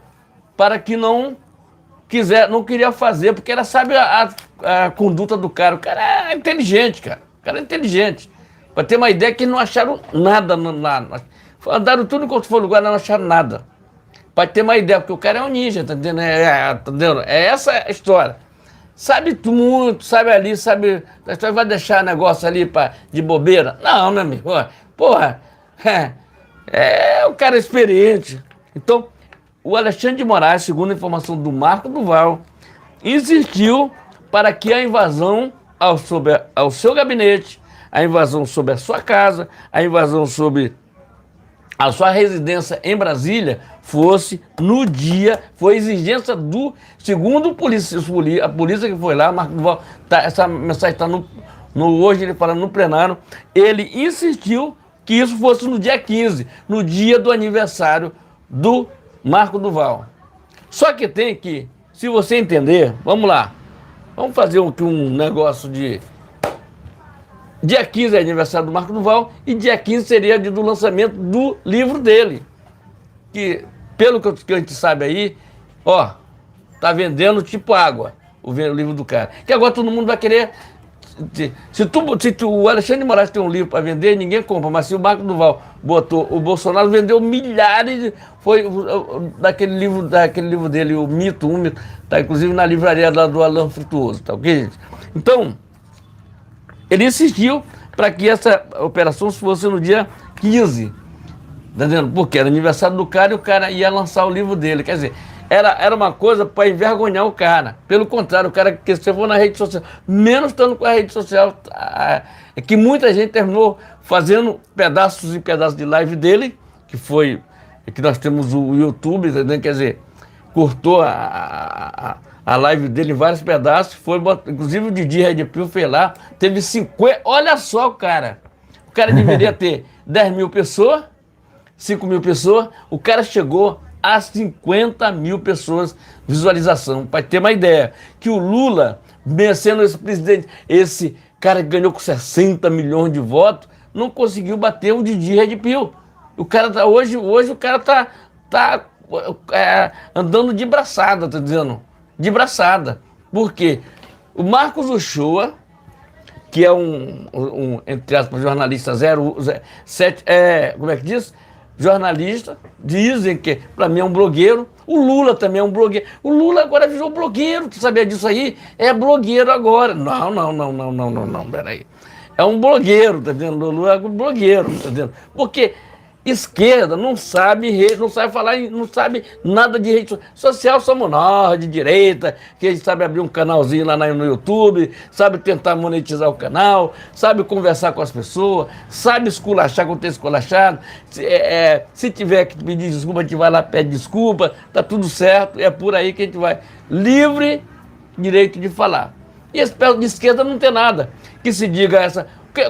para que não queria fazer, porque ela sabe a conduta do cara. O cara é inteligente, cara. O cara é inteligente. Para ter uma ideia que não acharam nada lá. Andaram tudo enquanto for lugar, não acharam nada. Para ter uma ideia, porque o cara é um ninja, tá entendendo? Tá entendendo? É essa a história. Sabe muito, sabe ali, sabe... Vai deixar negócio ali de bobeira? Não, meu amigo. Porra, o cara é experiente. Então, o Alexandre de Moraes, segundo a informação do Marco Duval, insistiu para que a invasão ao seu gabinete, a invasão sobre a sua casa, a invasão sobre a sua residência em Brasília fosse no dia, foi exigência do, segundo a polícia que foi lá, Marco Duval, essa mensagem está hoje ele falando no plenário, ele insistiu que isso fosse no dia 15, no dia do aniversário do Marco Duval. Só que tem que, se você entender, vamos lá, vamos fazer um negócio de... Dia 15 é aniversário do Marco Duval e dia 15 seria dia do lançamento do livro dele. Que, pelo que a gente sabe aí, tá vendendo tipo água o livro do cara. Que agora todo mundo vai querer... Se o Alexandre de Moraes tem um livro para vender, ninguém compra. Mas se o Marco Duval botou, o Bolsonaro vendeu milhares, foi daquele livro dele, o Mito, tá inclusive na livraria lá do Alan Frutuoso, tá ok, gente? Então... Ele insistiu para que essa operação fosse no dia 15, tá entendendo? Porque era aniversário do cara e o cara ia lançar o livro dele. Quer dizer, era uma coisa para envergonhar o cara. Pelo contrário, o cara que se for na rede social, menos estando com a rede social, é que muita gente terminou fazendo pedaços e pedaços de live dele, que nós temos o YouTube, tá entendendo? Quer dizer, cortou a live dele em vários pedaços, inclusive o Didi Red Pill fez lá, teve 50, olha só o cara deveria ter 10 mil pessoas, 5 mil pessoas, o cara chegou a 50 mil pessoas visualização, para ter uma ideia, que o Lula, sendo esse presidente, esse cara que ganhou com 60 milhões de votos, não conseguiu bater o Didi Red Pill. O cara tá, hoje o cara tá andando de braçada, tá dizendo? De braçada. Por quê? O Marcos Uchoa, que é entre aspas, jornalista 07, como é que diz? Jornalista, dizem que para mim é um blogueiro. O Lula também é um blogueiro. O Lula agora virou blogueiro, tu sabia disso aí? É blogueiro agora. Não, peraí. É um blogueiro, tá vendo? O Lula é um blogueiro, tá vendo? Porque esquerda não sabe falar, não sabe nada de rede social, somos nós, de direita, que a gente sabe abrir um canalzinho lá no YouTube, sabe tentar monetizar o canal, sabe conversar com as pessoas, sabe esculachar quando tem esculachado, se tiver que pedir desculpa, a gente vai lá, pede desculpa, tá tudo certo, é por aí que a gente vai. Livre direito de falar. E esse pé de esquerda não tem nada que se diga essa.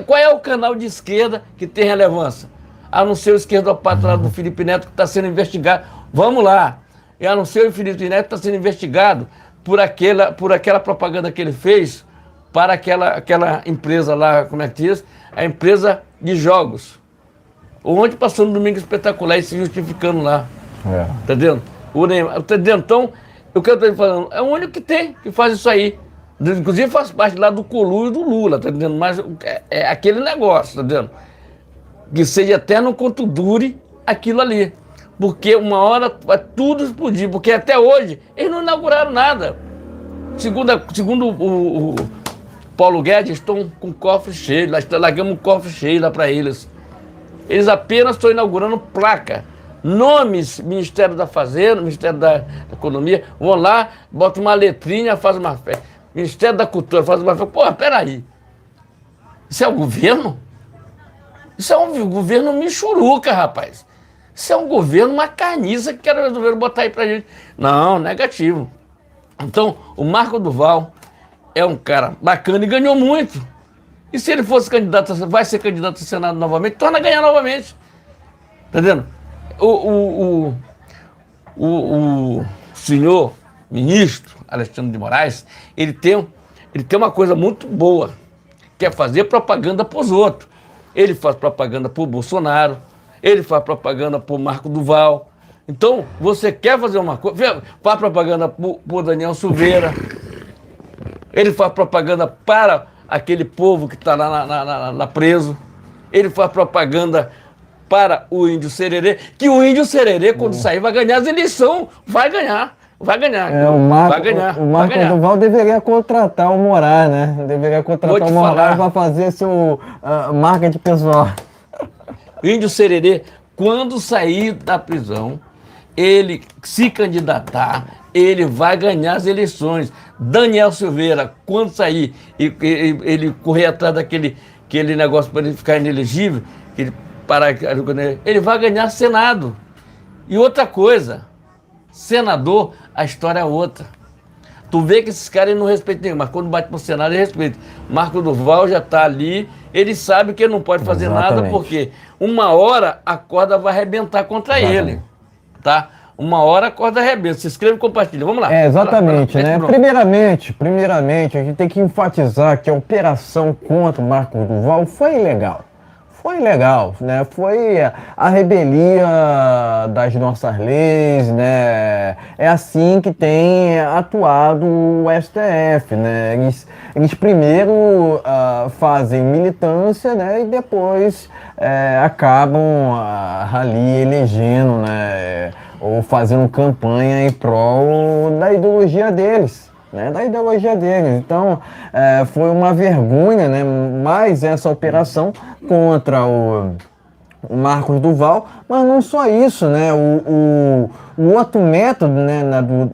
Qual é o canal de esquerda que tem relevância? A não ser o esquerdopata lá do Felipe Neto, que está sendo investigado. Vamos lá. E a não ser o Felipe Neto que está sendo investigado por aquela propaganda que ele fez para aquela empresa lá, como é que diz? A empresa de jogos. Onde passou no Domingo Espetacular e se justificando lá. Tá entendendo? Tá entendendo? Então, o que eu estou falando, é o único que faz isso aí. Inclusive faz parte lá do colúrio do Lula, tá entendendo? Mas é aquele negócio, tá entendendo? Que seja eterno quanto dure aquilo ali. Porque uma hora vai tudo explodir. Porque até hoje eles não inauguraram nada. Segundo o Paulo Guedes, estão com cofre cheio. Largamos um cofre cheio lá para eles. Eles apenas estão inaugurando placa. Nomes, Ministério da Fazenda, Ministério da Economia, vão lá, botam uma letrinha, fazem uma festa. Ministério da Cultura faz uma festa. Porra, peraí. Isso é o governo? Isso é um governo michuruca, rapaz. Isso é um governo, uma carniça que quer resolver botar aí pra gente. Não, negativo. Então, o Marco Duval é um cara bacana e ganhou muito. E se ele fosse candidato, vai ser candidato ao Senado novamente, torna a ganhar novamente. Tá entendendo? O senhor ministro Alexandre de Moraes, ele tem uma coisa muito boa, que é fazer propaganda para os outros. Ele faz propaganda para o Bolsonaro, ele faz propaganda para o Marco Duval. Então, você quer fazer uma coisa, faz propaganda para o Daniel Silveira, ele faz propaganda para aquele povo que está lá preso, ele faz propaganda para o Índio Sererê, que o Índio Sererê, quando sair, vai ganhar as eleições, vai ganhar. Vai ganhar. Vai ganhar. O Marco Duval deveria contratar o Moraes, né? Deveria contratar o Moraes para fazer seu marketing pessoal. O Índio Sererê, quando sair da prisão, ele se candidatar, ele vai ganhar as eleições. Daniel Silveira, quando sair e ele correr atrás daquele negócio para ele ficar inelegível, ele vai ganhar Senado. E outra coisa, senador, a história é outra. Tu vê que esses caras não respeitam ninguém, mas quando bate pro Senado, ele respeita. Marco Duval já tá ali, ele sabe que ele não pode fazer nada, porque uma hora a corda vai arrebentar contra ele, tá? Uma hora a corda arrebenta. Se inscreve e compartilha. Vamos lá. Exatamente, né? Primeiramente, a gente tem que enfatizar que a operação contra o Marco Duval foi ilegal. Foi legal, né? Foi a rebelia das nossas leis, né? É assim que tem atuado o STF, né? Eles primeiro fazem militância, né? E depois acabam ali elegendo, né? Ou fazendo campanha em prol da ideologia deles. Da ideologia deles. Então, foi uma vergonha, né? Mais essa operação contra o Marcos Duval, mas não só isso, né? O outro método, né,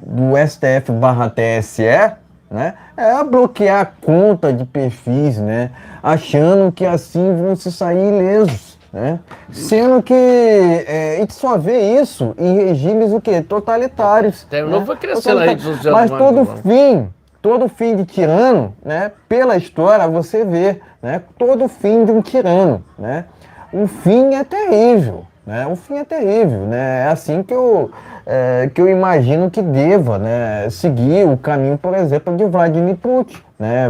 do STF/TSE, né, é bloquear a conta de perfis, né? Achando que assim vão se sair ilesos. Né? Sendo que a gente só vê isso em regimes o quê? Totalitários. Não foi crescendo aí. Mas todo fim de tirano, né? Pela história você vê, né? Todo fim de um tirano, né? O fim é terrível, né? O fim é terrível, né? É assim que eu imagino que deva, né, seguir o caminho, por exemplo, de Vladimir Putin, né?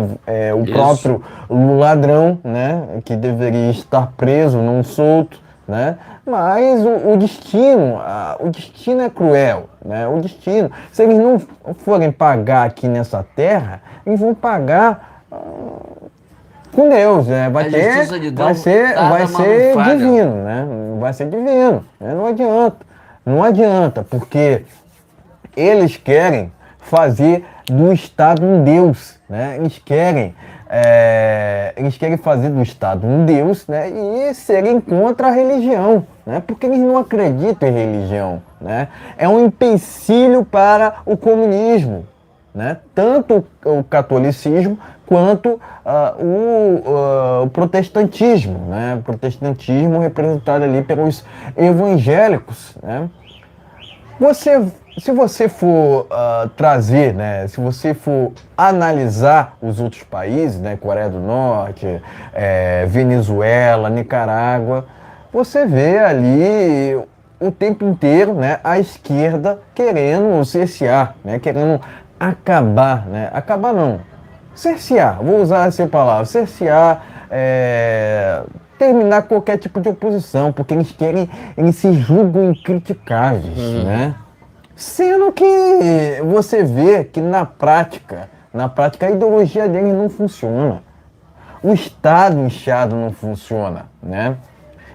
O próprio ladrão, né, que deveria estar preso, não solto, né? Mas o destino é cruel, né? O destino, se eles não forem pagar aqui nessa terra, eles vão pagar com Deus, né? Vai ser divino, né? Vai ser divino, né? Não adianta, porque eles querem fazer do Estado um Deus, né? Eles querem fazer do Estado um Deus, né? E serem contra a religião, né? Porque eles não acreditam em religião, né? É um empecilho para o comunismo, né? Tanto o catolicismo quanto o protestantismo, né? O protestantismo representado ali pelos evangélicos, né? Se você for trazer, né, se você for analisar os outros países, né, Coreia do Norte, Venezuela, Nicarágua, você vê ali o tempo inteiro, né, a esquerda querendo cercear, né, querendo acabar, né, acabar não, cercear, vou usar essa palavra, cercear, terminar qualquer tipo de oposição, porque eles se julgam incriticáveis, né? Sendo que você vê que na prática a ideologia deles não funciona. O Estado inchado não funciona, né?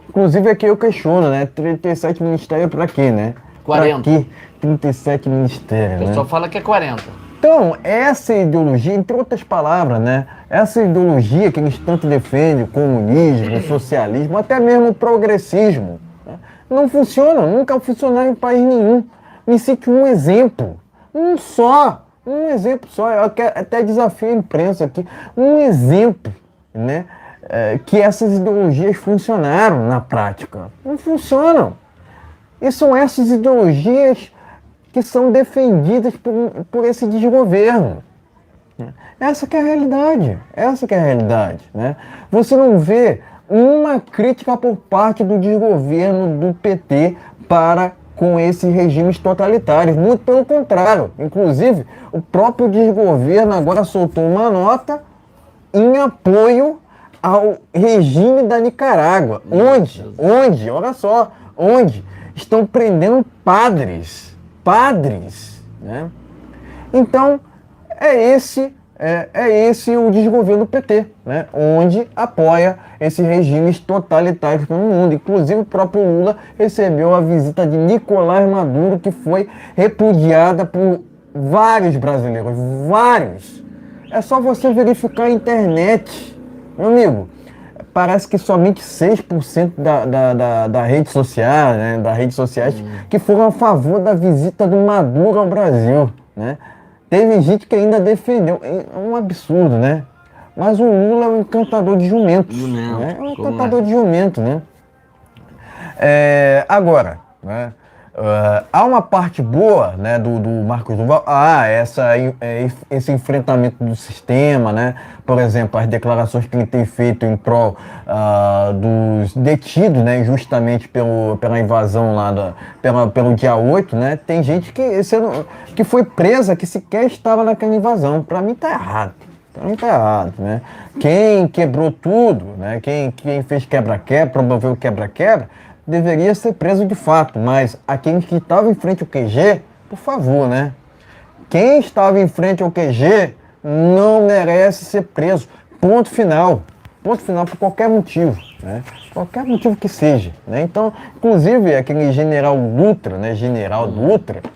Inclusive aqui eu questiono, né? 37 ministérios pra quê, né? 40. Pra quê? 37 ministérios, O pessoal fala que é 40. Então, essa ideologia, entre outras palavras, né? Essa ideologia que eles tanto defendem, o comunismo, o socialismo, até mesmo o progressismo, né? Não funciona, nunca funcionou em país nenhum. Me cite um exemplo, um exemplo só. Eu até desafio a imprensa aqui, um exemplo, né? Que essas ideologias funcionaram na prática. Não funcionam. E são essas ideologias que são defendidas por esse desgoverno. Essa que é a realidade, né? Você não vê uma crítica por parte do desgoverno do PT para com esses regimes totalitários, muito pelo contrário. Inclusive, o próprio desgoverno agora soltou uma nota em apoio ao regime da Nicarágua, olha só, onde estão prendendo padres, né? Então, é esse o desgoverno do PT, né? Onde apoia esses regimes totalitários pelo mundo. Inclusive, o próprio Lula recebeu a visita de Nicolás Maduro, que foi repudiada por vários brasileiros, vários. É só você verificar a internet, meu amigo. Parece que somente 6% da rede social, né, das redes sociais, que foram a favor da visita do Maduro ao Brasil, né? Teve gente que ainda defendeu. É um absurdo, né? Mas o Lula é um encantador de jumentos. Né? É um encantador de jumento, né? Agora, né? Há uma parte boa, né, do Marcos Duval, esse enfrentamento do sistema, né, por exemplo, as declarações que ele tem feito em prol dos detidos, né, justamente pela invasão lá, pelo dia 8, né, tem gente que foi presa que sequer estava naquela invasão. Para mim tá errado. Né? Quem quebrou tudo, né, quem fez quebra-quebra, promoveu o quebra-quebra, deveria ser preso de fato, mas aquele que estava em frente ao QG, por favor, né? Quem estava em frente ao QG não merece ser preso. Ponto final. Ponto final por qualquer motivo, né? Qualquer motivo que seja, né? Então, inclusive, aquele general Dutra,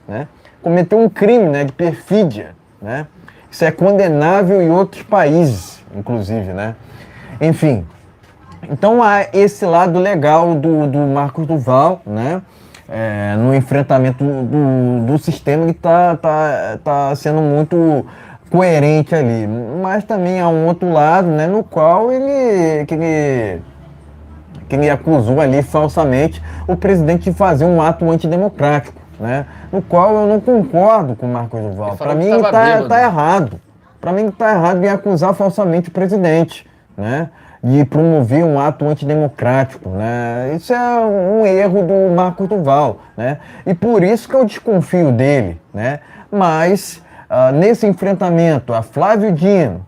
né? Cometeu um crime, né, de perfídia, né? Isso é condenável em outros países, inclusive, né? Enfim. Então há esse lado legal do Marcos Duval, né? No enfrentamento do sistema, ele tá sendo muito coerente ali. Mas também há um outro lado, né, no qual ele acusou ali falsamente o presidente de fazer um ato antidemocrático, né? No qual eu não concordo com o Marcos Duval. Para mim ele tá errado. Para mim está errado em acusar falsamente o presidente, né, de promover um ato antidemocrático, né? Isso é um erro do Marcos Duval, né? E por isso que eu desconfio dele, né? Mas nesse enfrentamento a Flávio Dino,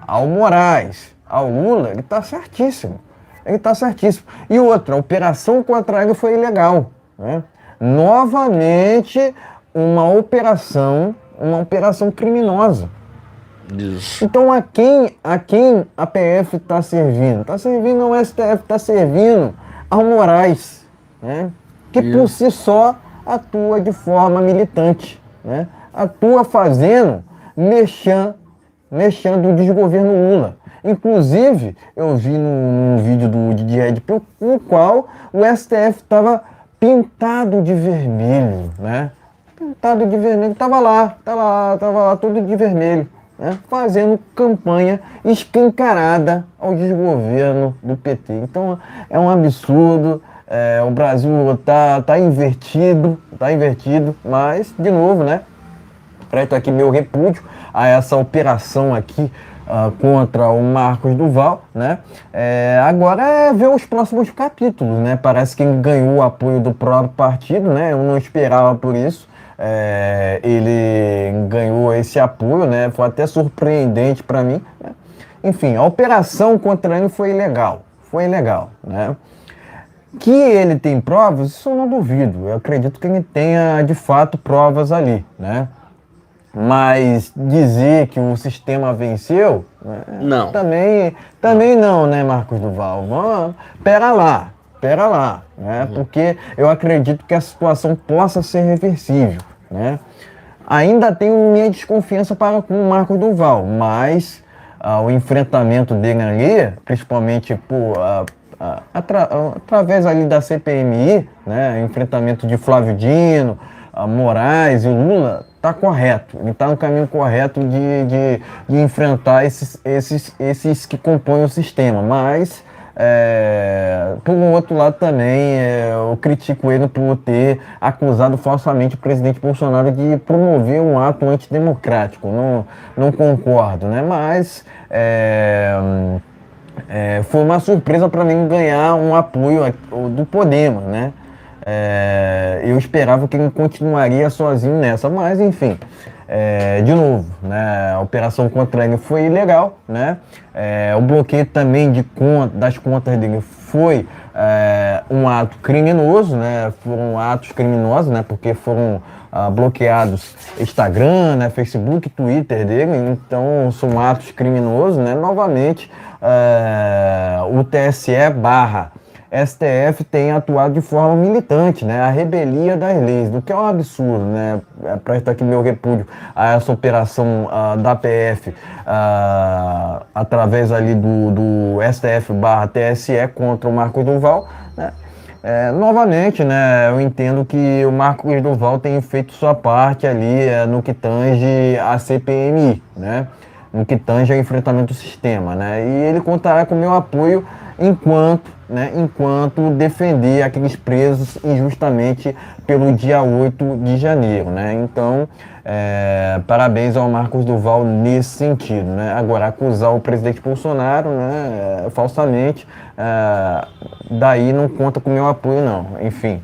ao Moraes, ao Lula, ele está certíssimo. E outra, a operação contra ele foi ilegal, né? Novamente uma operação criminosa. Isso. Então a quem a PF está servindo? Está servindo ao STF, está servindo ao Moraes, né? Que por si só atua de forma militante, né? Atua fazendo mexendo o desgoverno Lula. Inclusive, eu vi num vídeo do Didi Ed, no qual o STF estava pintado de vermelho, né? Pintado de vermelho, tava lá todo de vermelho, né? Fazendo campanha escancarada ao desgoverno do PT. Então é um absurdo, o Brasil tá invertido, mas, de novo, né? Presto aqui meu repúdio a essa operação aqui contra o Marcos Duval, né? Agora é ver os próximos capítulos, né? Parece que ele ganhou o apoio do próprio partido, né? Eu não esperava por isso. Ele ganhou esse apoio, né? Foi até surpreendente para mim, né? Enfim, a operação contra ele foi ilegal, né? Que ele tem provas, isso eu não duvido. Eu acredito que ele tenha de fato provas ali, né? Mas dizer que o sistema venceu, não. Também não, né, Marcos Duval? Pera lá, né? Porque eu acredito que a situação possa ser reversível, né? Ainda tenho minha desconfiança para com o Marcos Duval, mas o enfrentamento dele ali, principalmente através ali da CPMI, né, enfrentamento de Flávio Dino, Moraes e Lula, está correto. Ele está no caminho correto de enfrentar esses que compõem o sistema, mas por um outro lado também eu critico ele por ter acusado falsamente o presidente Bolsonaro de promover um ato antidemocrático. Não concordo, né? Mas foi uma surpresa para mim ganhar um apoio do Podemos, né? Eu esperava que ele continuaria sozinho nessa, mas enfim, de novo, né, a operação contra ele foi ilegal, né? O bloqueio também das contas dele foi um ato criminoso, né? Foram atos criminosos, né? Porque foram bloqueados Instagram, né? Facebook, Twitter dele, então são atos criminosos, né? Novamente, o TSE barra STF tem atuado de forma militante, né? A rebelia das leis, do que é um absurdo, né? Presta aqui meu repúdio a essa operação da PF através ali do STF barra TSE contra o Marcos Duval, né? Novamente, né? Eu entendo que o Marcos Duval tem feito sua parte ali no que tange a CPMI, né? No que tange ao enfrentamento do sistema, né? E ele contará com o meu apoio enquanto defender aqueles presos injustamente pelo dia 8 de janeiro, né? Então, parabéns ao Marcos Duval nesse sentido, né? Agora, acusar o presidente Bolsonaro, né, falsamente, daí não conta com o meu apoio, não. Enfim,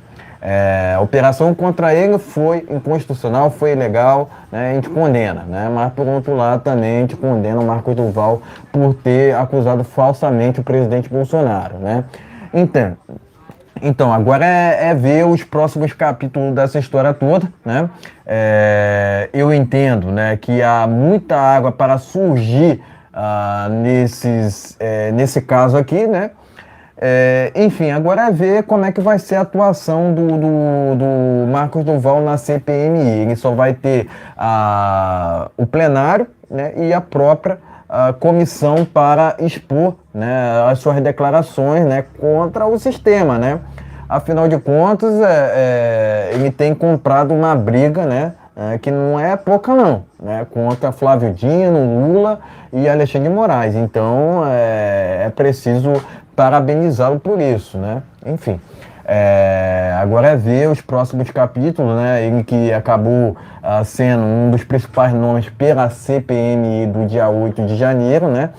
a operação contra ele foi inconstitucional, foi ilegal, né? A gente condena, né? Mas por outro lado também a gente condena o Marcos Duval por ter acusado falsamente o presidente Bolsonaro, né? Então agora é ver os próximos capítulos dessa história toda, né? Eu entendo, né, que há muita água para surgir nesse caso aqui, né? Enfim, agora é ver como é que vai ser a atuação do Marcos Duval na CPMI. Ele só vai ter o plenário, né, e a própria comissão para expor, né, as suas declarações, né, contra o sistema, né? Afinal de contas, ele tem comprado uma briga, né, que não é pouca não, né, contra Flávio Dino, Lula e Alexandre de Moraes. Então, é preciso parabenizá-lo por isso, né? Enfim, agora é ver os próximos capítulos, né? Ele que acabou sendo um dos principais nomes pela CPMI do dia 8 de janeiro, né?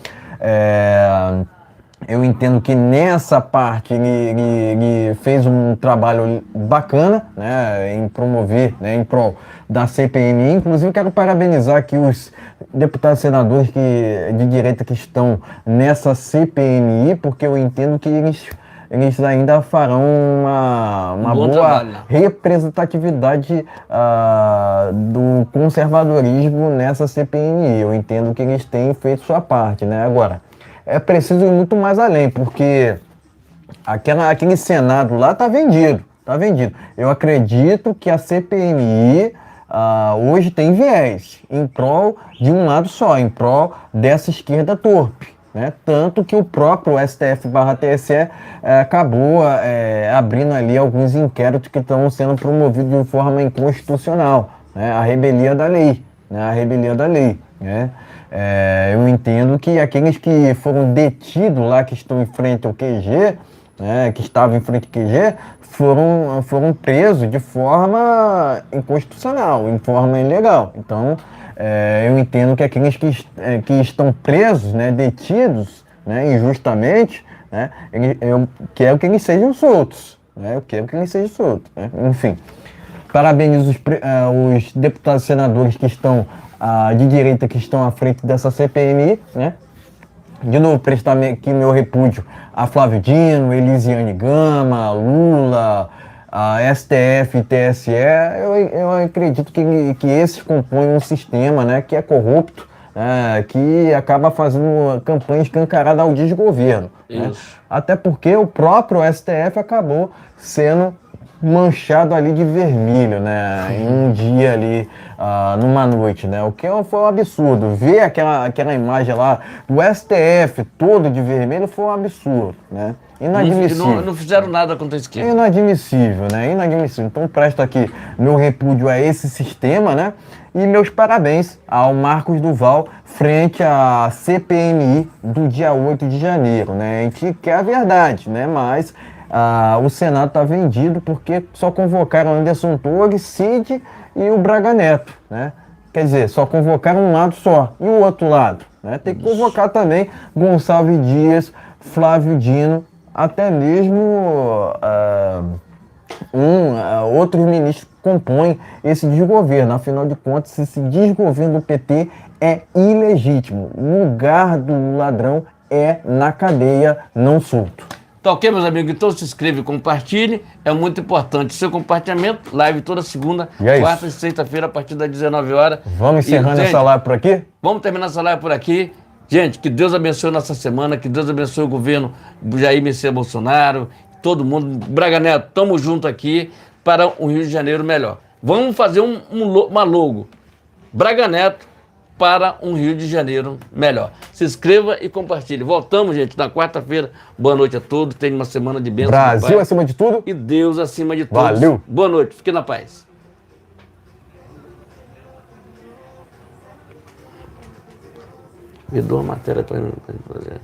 Eu entendo que nessa parte ele fez um trabalho bacana, né, em promover, né, em prol da CPMI. Inclusive, quero parabenizar aqui os deputados e senadores de direita que estão nessa CPMI, porque eu entendo que eles ainda farão uma boa trabalho, representatividade do conservadorismo nessa CPMI. Eu entendo que eles têm feito sua parte, né? Agora, é preciso ir muito mais além, porque aquele Senado lá está vendido, tá vendido. Eu acredito que a CPMI hoje tem viés em prol de um lado só, em prol dessa esquerda torpe, né? Tanto que o próprio STF/TSE acabou abrindo ali alguns inquéritos que estão sendo promovidos de forma inconstitucional, né? A rebelia da lei, né? A rebelia da lei, né? Eu entendo que aqueles que foram detidos lá, que estão em frente ao QG, né, que estavam em frente ao QG, foram presos de forma inconstitucional, em forma ilegal. Então, eu entendo que aqueles que estão presos, né, detidos, né, injustamente, né, eu quero que eles sejam soltos. Né, eu quero que eles sejam soltos. Né, enfim, parabenizo os deputados e senadores que estão de direita, que estão à frente dessa CPMI, né? De novo, prestar aqui meu repúdio a Flávio Dino, Elisiane Gama, Lula, a STF e TSE. Eu acredito que esses compõem um sistema, né, que é corrupto, que acaba fazendo campanha escancarada ao desgoverno. Né? Até porque o próprio STF acabou sendo manchado ali de vermelho, né? Em um dia ali, numa noite, né? O que foi um absurdo. Ver aquela imagem lá do STF todo de vermelho foi um absurdo, né? Inadmissível. Não fizeram nada contra a esquerda. Inadmissível, né? Inadmissível. Então presto aqui meu repúdio a esse sistema, né? E meus parabéns ao Marcos Duval frente à CPMI do dia 8 de janeiro, né? A gente quer a verdade, né? Mas o Senado está vendido porque só convocaram Anderson Torres, Cid e o Braga Neto, né? Quer dizer, só convocaram um lado só. E o outro lado, né? Tem que convocar também Gonçalves Dias, Flávio Dino, até mesmo outros ministros compõem esse desgoverno. Afinal de contas, esse desgoverno do PT é ilegítimo. O lugar do ladrão é na cadeia, não solto. Tá ok, meus amigos? Então se inscreve e compartilhe. É muito importante seu compartilhamento. Live toda segunda, quarta e sexta-feira, a partir das 19 horas. Vamos encerrando essa live por aqui? Vamos terminar essa live por aqui. Gente, que Deus abençoe nossa semana, que Deus abençoe o governo Jair Messias Bolsonaro, todo mundo. Braga Neto, tamo junto aqui para um Rio de Janeiro melhor. Vamos fazer uma logo. Braga Neto para um Rio de Janeiro melhor. Se inscreva e compartilhe. Voltamos, gente, na quarta-feira. Boa noite a todos. Tenha uma semana de bênção. Brasil acima de tudo. E Deus acima de todos. Valeu. Boa noite. Fique na paz. Me dou uma matéria para fazer.